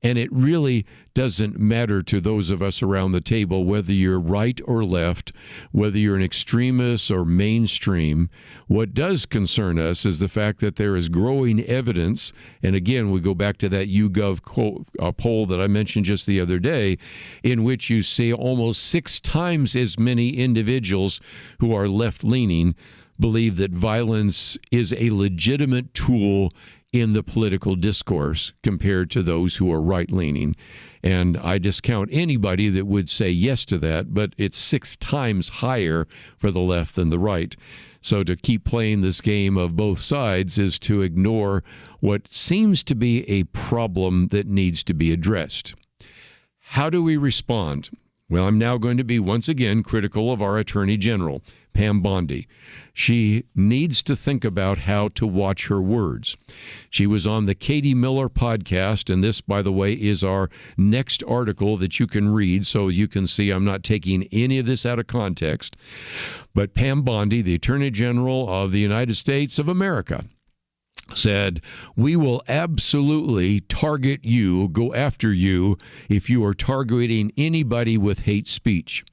And it really doesn't matter to those of us around the table whether you're right or left, whether you're an extremist or mainstream. What does concern us is the fact that there is growing evidence, and again, we go back to that YouGov poll that I mentioned just the other day, in which you see almost 6 times as many individuals who are left-leaning believe that violence is a legitimate tool in the political discourse compared to those who are right-leaning. And I discount anybody that would say yes to that, but it's 6 times higher for the left than the right. So to keep playing this game of both sides is to ignore what seems to be a problem that needs to be addressed. How do we respond? Well, I'm now going to be once again critical of our Attorney General, Pam Bondi. She needs to think about how to watch her words. She was on the Katie Miller podcast, and this, by the way, is our next article that you can read, so you can see I'm not taking any of this out of context. But Pam Bondi, the Attorney General of the United States of America, said, "We will absolutely target you, go after you, if you are targeting anybody with hate speech."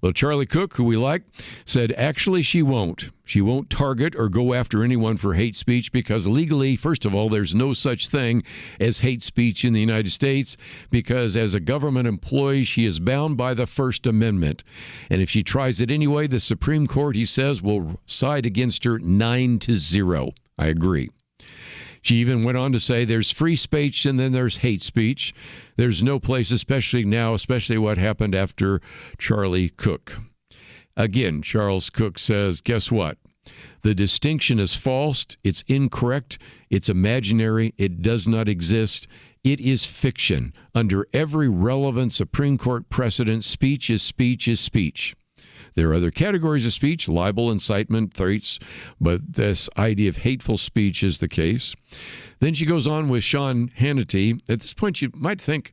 Well, Charlie Cook, who we like, said actually she won't. She won't target or go after anyone for hate speech because legally, first of all, there's no such thing as hate speech in the United States because as a government employee, she is bound by the First Amendment. And if she tries it anyway, the Supreme Court, he says, will side against her 9-0. I agree. She even went on to say there's free speech and then there's hate speech. There's no place, especially now, especially what happened after Charlie Cook. Again, Charles Cook says, guess what? The distinction is false. It's incorrect. It's imaginary. It does not exist. It is fiction. Under every relevant Supreme Court precedent, speech is speech is speech. There are other categories of speech, libel, incitement, threats, but this idea of hateful speech is the case. Then she goes on with Sean Hannity. At this point, you might think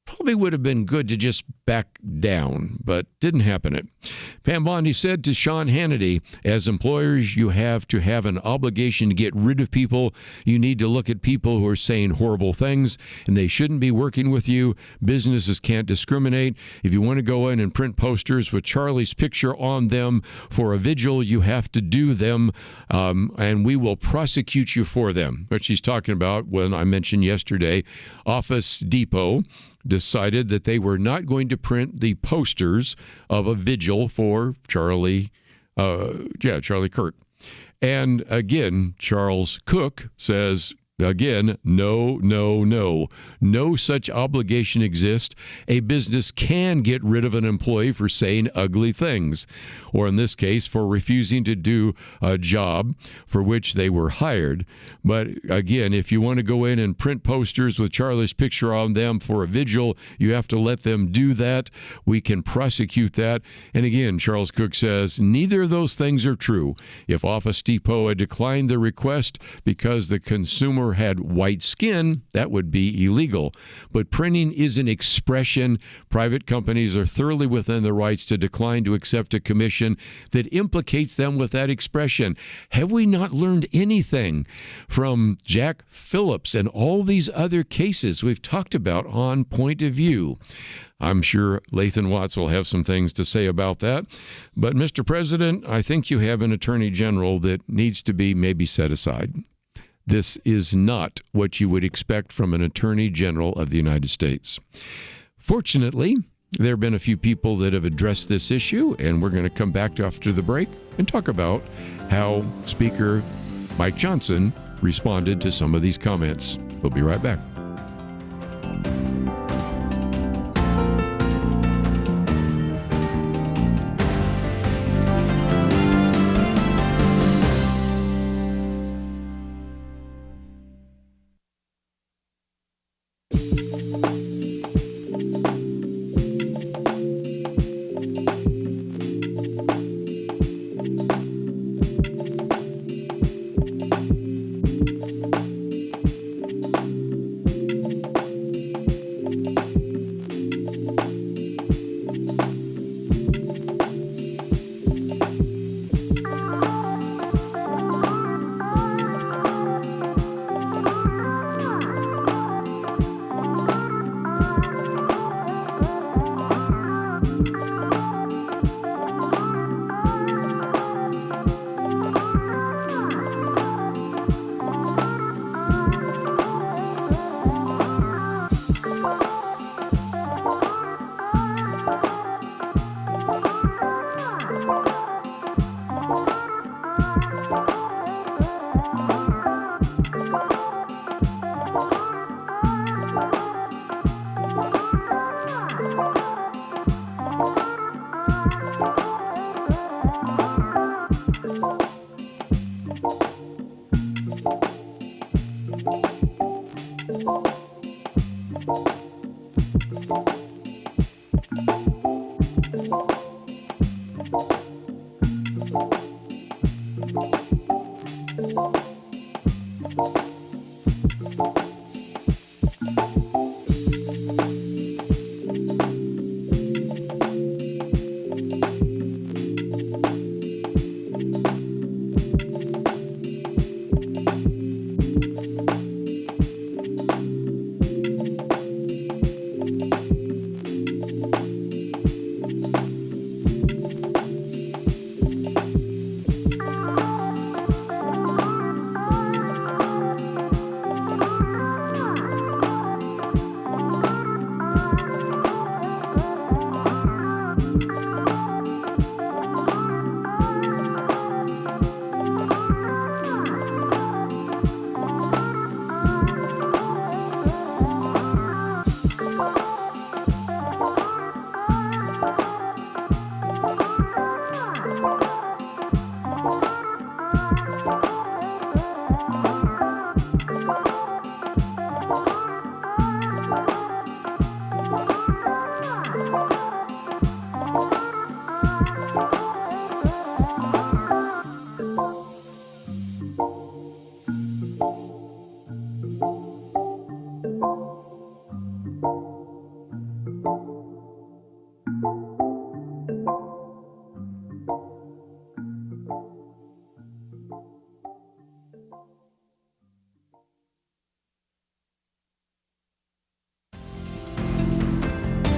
probably would have been good to just back down, but didn't happen it. Pam Bondi said to Sean Hannity, as employers, you have to have an obligation to get rid of people. You need to look at people who are saying horrible things, and they shouldn't be working with you. Businesses can't discriminate. If you want to go in and print posters with Charlie's picture on them for a vigil, you have to do them, and we will prosecute you for them. What she's talking about, when I mentioned yesterday, Office Depot decided that they were not going to print the posters of a vigil for Charlie Kirk. And again, Charles Cook says, again, no such obligation exists. A business can get rid of an employee for saying ugly things, or in this case, for refusing to do a job for which they were hired. But again, if you want to go in and print posters with Charlie's picture on them for a vigil, you have to let them do that. We can prosecute that. And again, Charles Cook says, neither of those things are true. If Office Depot had declined the request because the consumer consumer had white skin, that would be illegal. But printing is an expression. Private companies are thoroughly within their rights to decline to accept a commission that implicates them with that expression. Have we not learned anything from Jack Phillips and all these other cases we've talked about on Point of View? I'm sure Lathan Watts will have some things to say about that. But, Mr. President, I think you have an attorney general that needs to be maybe set aside. This is not what you would expect from an attorney general of the United States. Fortunately, there have been a few people that have addressed this issue, and we're going to come back after the break and talk about how Speaker Mike Johnson responded to some of these comments. We'll be right back.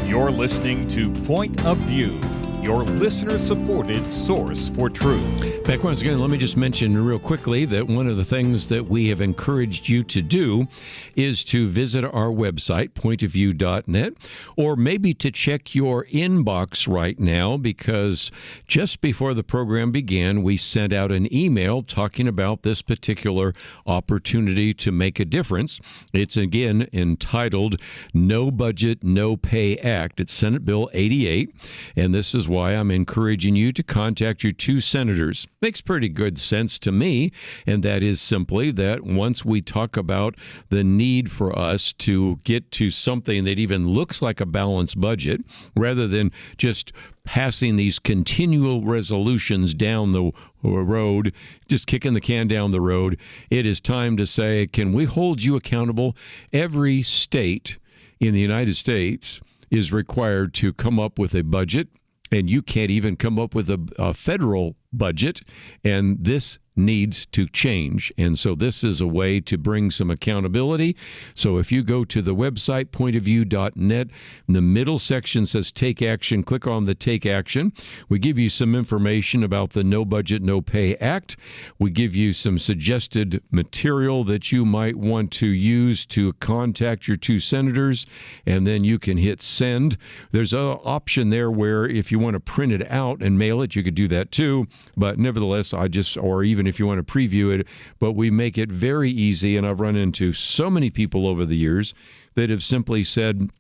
You're listening to Point of View, your listener-supported source for truth. Back once again, let me just mention real quickly that one of the things that we have encouraged you to do is to visit our website, pointofview.net, or maybe to check your inbox right now, because just before the program began, we sent out an email talking about this particular opportunity to make a difference. It's again entitled No Budget, No Pay Act. It's Senate Bill 88, and this is why I'm encouraging you to contact your 2 senators. Makes pretty good sense to me, and that is simply that once we talk about the need for us to get to something that even looks like a balanced budget, rather than just passing these continual resolutions down the road, just kicking the can down the road, it is time to say, can we hold you accountable? Every state in the United States is required to come up with a budget, and you can't even come up with a federal budget, and this needs to change. And so this is a way to bring some accountability. So if you go to the website, pointofview.net, in the middle section says Take Action, click on the Take Action. We give you some information about the No Budget, No Pay Act. We give you some suggested material that you might want to use to contact your 2 senators, and then you can hit send. There's an option there where if you want to print it out and mail it, you could do that too. But nevertheless, or even if you want to preview it, but we make it very easy. And I've run into so many people over the years that have simply said,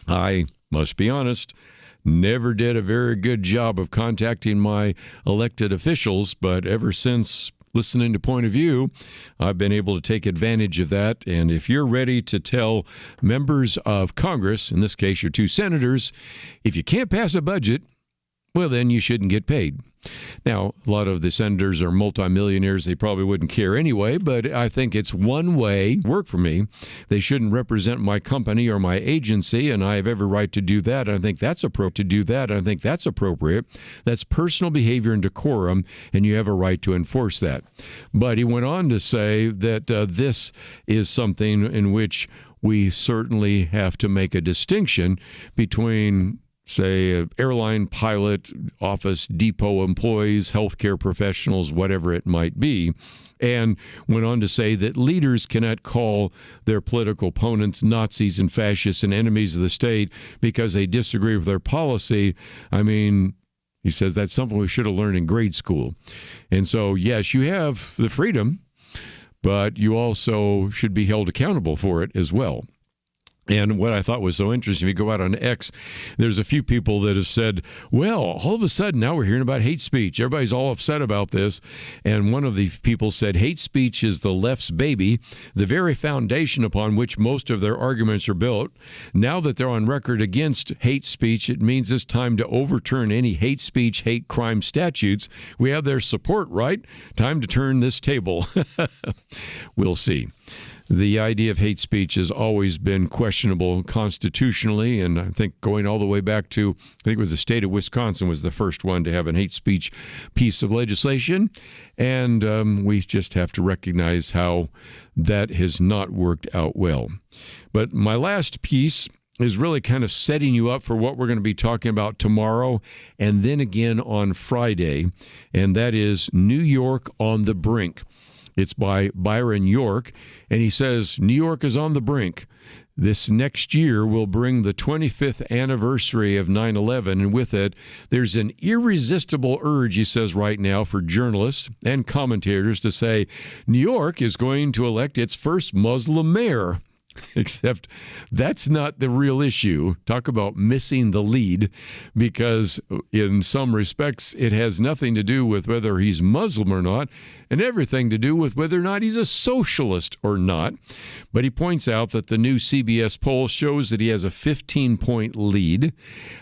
I must be honest, never did a very good job of contacting my elected officials, but ever since listening to Point of View, I've been able to take advantage of that. And if you're ready to tell members of Congress, in this case your 2 senators, if you can't pass a budget, well, then you shouldn't get paid. Now, a lot of the senators are multimillionaires. They probably wouldn't care anyway, but I think it's one way work for me. They shouldn't represent my company or my agency, and I have every right to do that. I think that's appropriate. That's personal behavior and decorum, and you have a right to enforce that. But he went on to say that this is something in which we certainly have to make a distinction between, say, an airline pilot, office depot employees, healthcare professionals, whatever it might be, and went on to say that leaders cannot call their political opponents Nazis and fascists and enemies of the state because they disagree with their policy. I mean, he says that's something we should have learned in grade school. And so, yes, you have the freedom, but you also should be held accountable for it as well. And what I thought was so interesting, if you go out on X, there's a few people that have said, well, all of a sudden now we're hearing about hate speech. Everybody's all upset about this. And one of the people said, hate speech is the left's baby, the very foundation upon which most of their arguments are built. Now that they're on record against hate speech, it means it's time to overturn any hate speech, hate crime statutes. We have their support, right? Time to turn this table. We'll see. The idea of hate speech has always been questionable constitutionally, and I think going all the way back to, I think it was the state of Wisconsin was the first one to have a hate speech piece of legislation, and we just have to recognize how that has not worked out well. But my last piece is really kind of setting you up for what we're going to be talking about tomorrow and then again on Friday, and that is New York on the Brink. It's by Byron York, and he says, New York is on the brink. This next year will bring the 25th anniversary of 9/11, and with it, there's an irresistible urge, he says right now, for journalists and commentators to say, New York is going to elect its first Muslim mayor. Except that's not the real issue. Talk about missing the lead, because in some respects it has nothing to do with whether he's Muslim or not, and everything to do with whether or not he's a socialist or not. But he points out that the new CBS poll shows that he has a 15-point lead,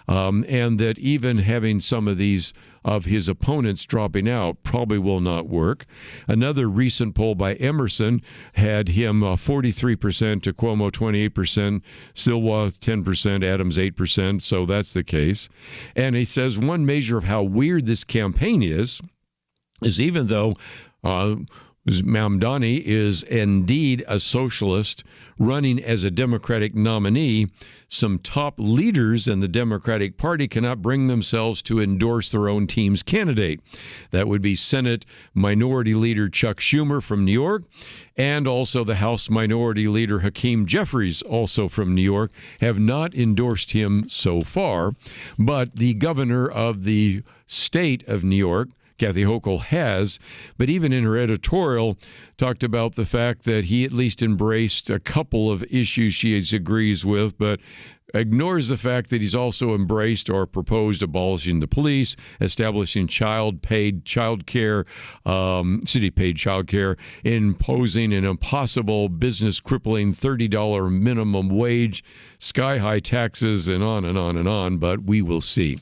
and that even having some of these of his opponents dropping out probably will not work. Another recent poll by Emerson had him 43% to Cuomo 28%, Silwa 10%, Adams 8%, so that's the case. And he says one measure of how weird this campaign is even though Mamdani is indeed a socialist running as a Democratic nominee, some top leaders in the Democratic Party cannot bring themselves to endorse their own team's candidate. That would be Senate Minority Leader Chuck Schumer from New York, and also the House Minority Leader Hakeem Jeffries, also from New York, have not endorsed him so far. But the governor of the state of New York, Kathy Hochul, has, but even in her editorial, talked about the fact that he at least embraced a couple of issues she agrees with, but ignores the fact that he's also embraced or proposed abolishing the police, establishing city-paid child care, imposing an impossible business-crippling $30 minimum wage, sky-high taxes, and on and on and on, but we will see.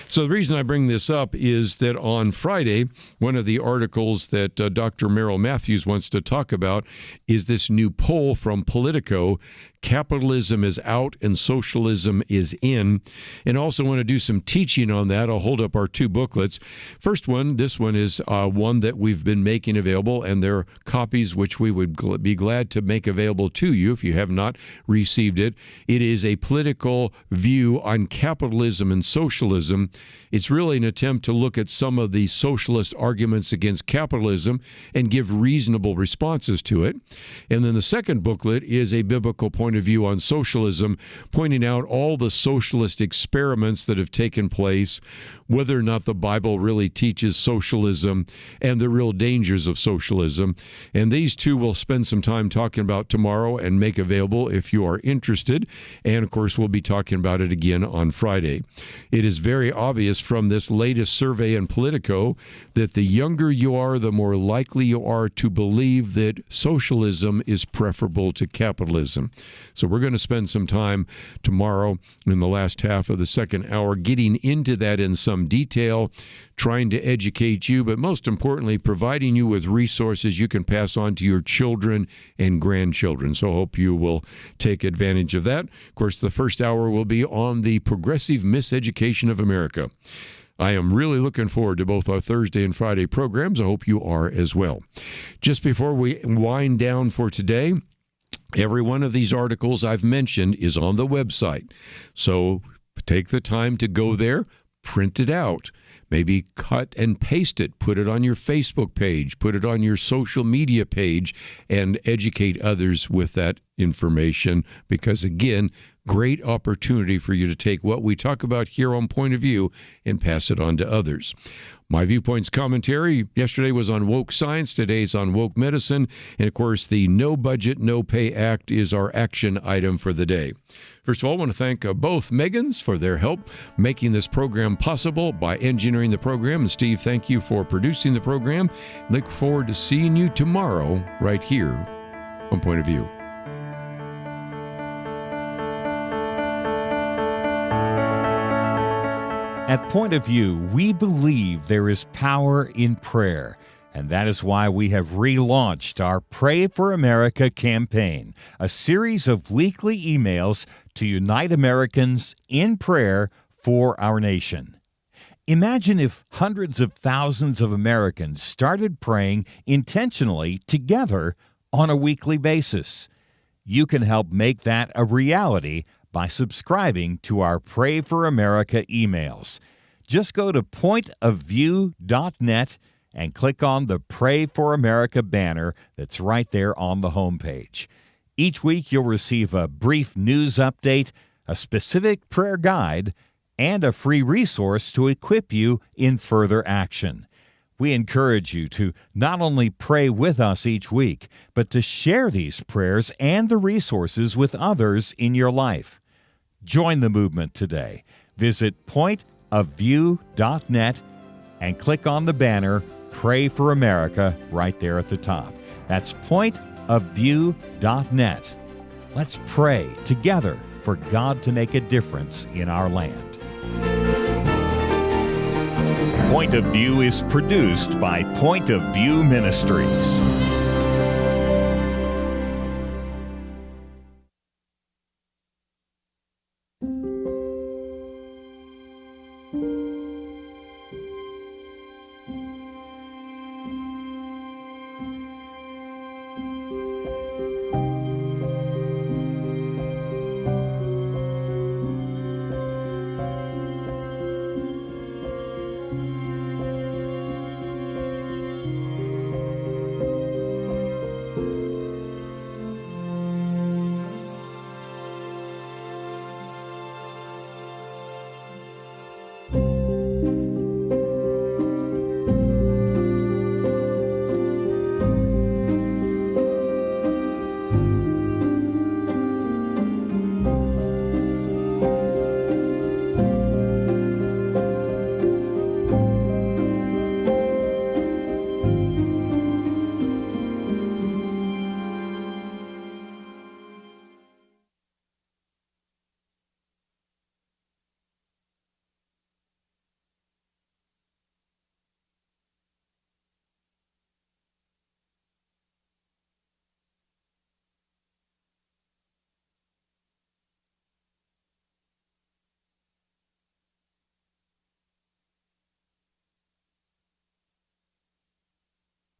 So the reason I bring this up is that on Friday, one of the articles that Dr. Merrill Matthews wants to talk about is this new poll from Politico, Capitalism is Out and Socialism is In, and also want to do some teaching on that. I'll hold up our two booklets. First one, this one is one that we've been making available, and there are copies which we would be glad to make available to you if you have not received it. It is a political view on capitalism and socialism. It's really an attempt to look at some of the socialist arguments against capitalism and give reasonable responses to it. And then the second booklet is a biblical point of view on socialism, pointing out all the socialist experiments that have taken place, whether or not the Bible really teaches socialism, and the real dangers of socialism. And these two we'll spend some time talking about tomorrow and make available if you are interested. And, of course, we'll be talking about it again on Friday. It is very obvious from this latest survey in Politico that the younger you are, the more likely you are to believe that socialism is preferable to capitalism. So we're going to spend some time tomorrow in the last half of the second hour getting into that in some detail, trying to educate you, but most importantly, providing you with resources you can pass on to your children and grandchildren. So I hope you will take advantage of that. Of course, the first hour will be on the progressive miseducation of America. I am really looking forward to both our Thursday and Friday programs. I hope you are as well. Just before we wind down for today, every one of these articles I've mentioned is on the website. So take the time to go there, print it out. Maybe cut and paste it, put it on your Facebook page, put it on your social media page, and educate others with that information. Because, again, great opportunity for you to take what we talk about here on Point of View and pass it on to others. My Viewpoints commentary yesterday was on woke science. Today's on woke medicine. And, of course, the No Budget, No Pay Act is our action item for the day. First of all, I want to thank both Megans for their help making this program possible by engineering the program. And, Steve, thank you for producing the program. Look forward to seeing you tomorrow right here on Point of View. At Point of View, we believe there is power in prayer, and that is why we have relaunched our Pray for America campaign, a series of weekly emails to unite Americans in prayer for our nation. Imagine if hundreds of thousands of Americans started praying intentionally together on a weekly basis. You can help make that a reality by subscribing to our Pray for America emails. Just go to pointofview.net and click on the Pray for America banner that's right there on the homepage. Each week you'll receive a brief news update, a specific prayer guide, and a free resource to equip you in further action. We encourage you to not only pray with us each week, but to share these prayers and the resources with others in your life. Join the movement today. Visit pointofview.net and click on the banner Pray for America right there at the top. That's pointofview.net. Let's pray together for God to make a difference in our land. Point of View is produced by Point of View Ministries.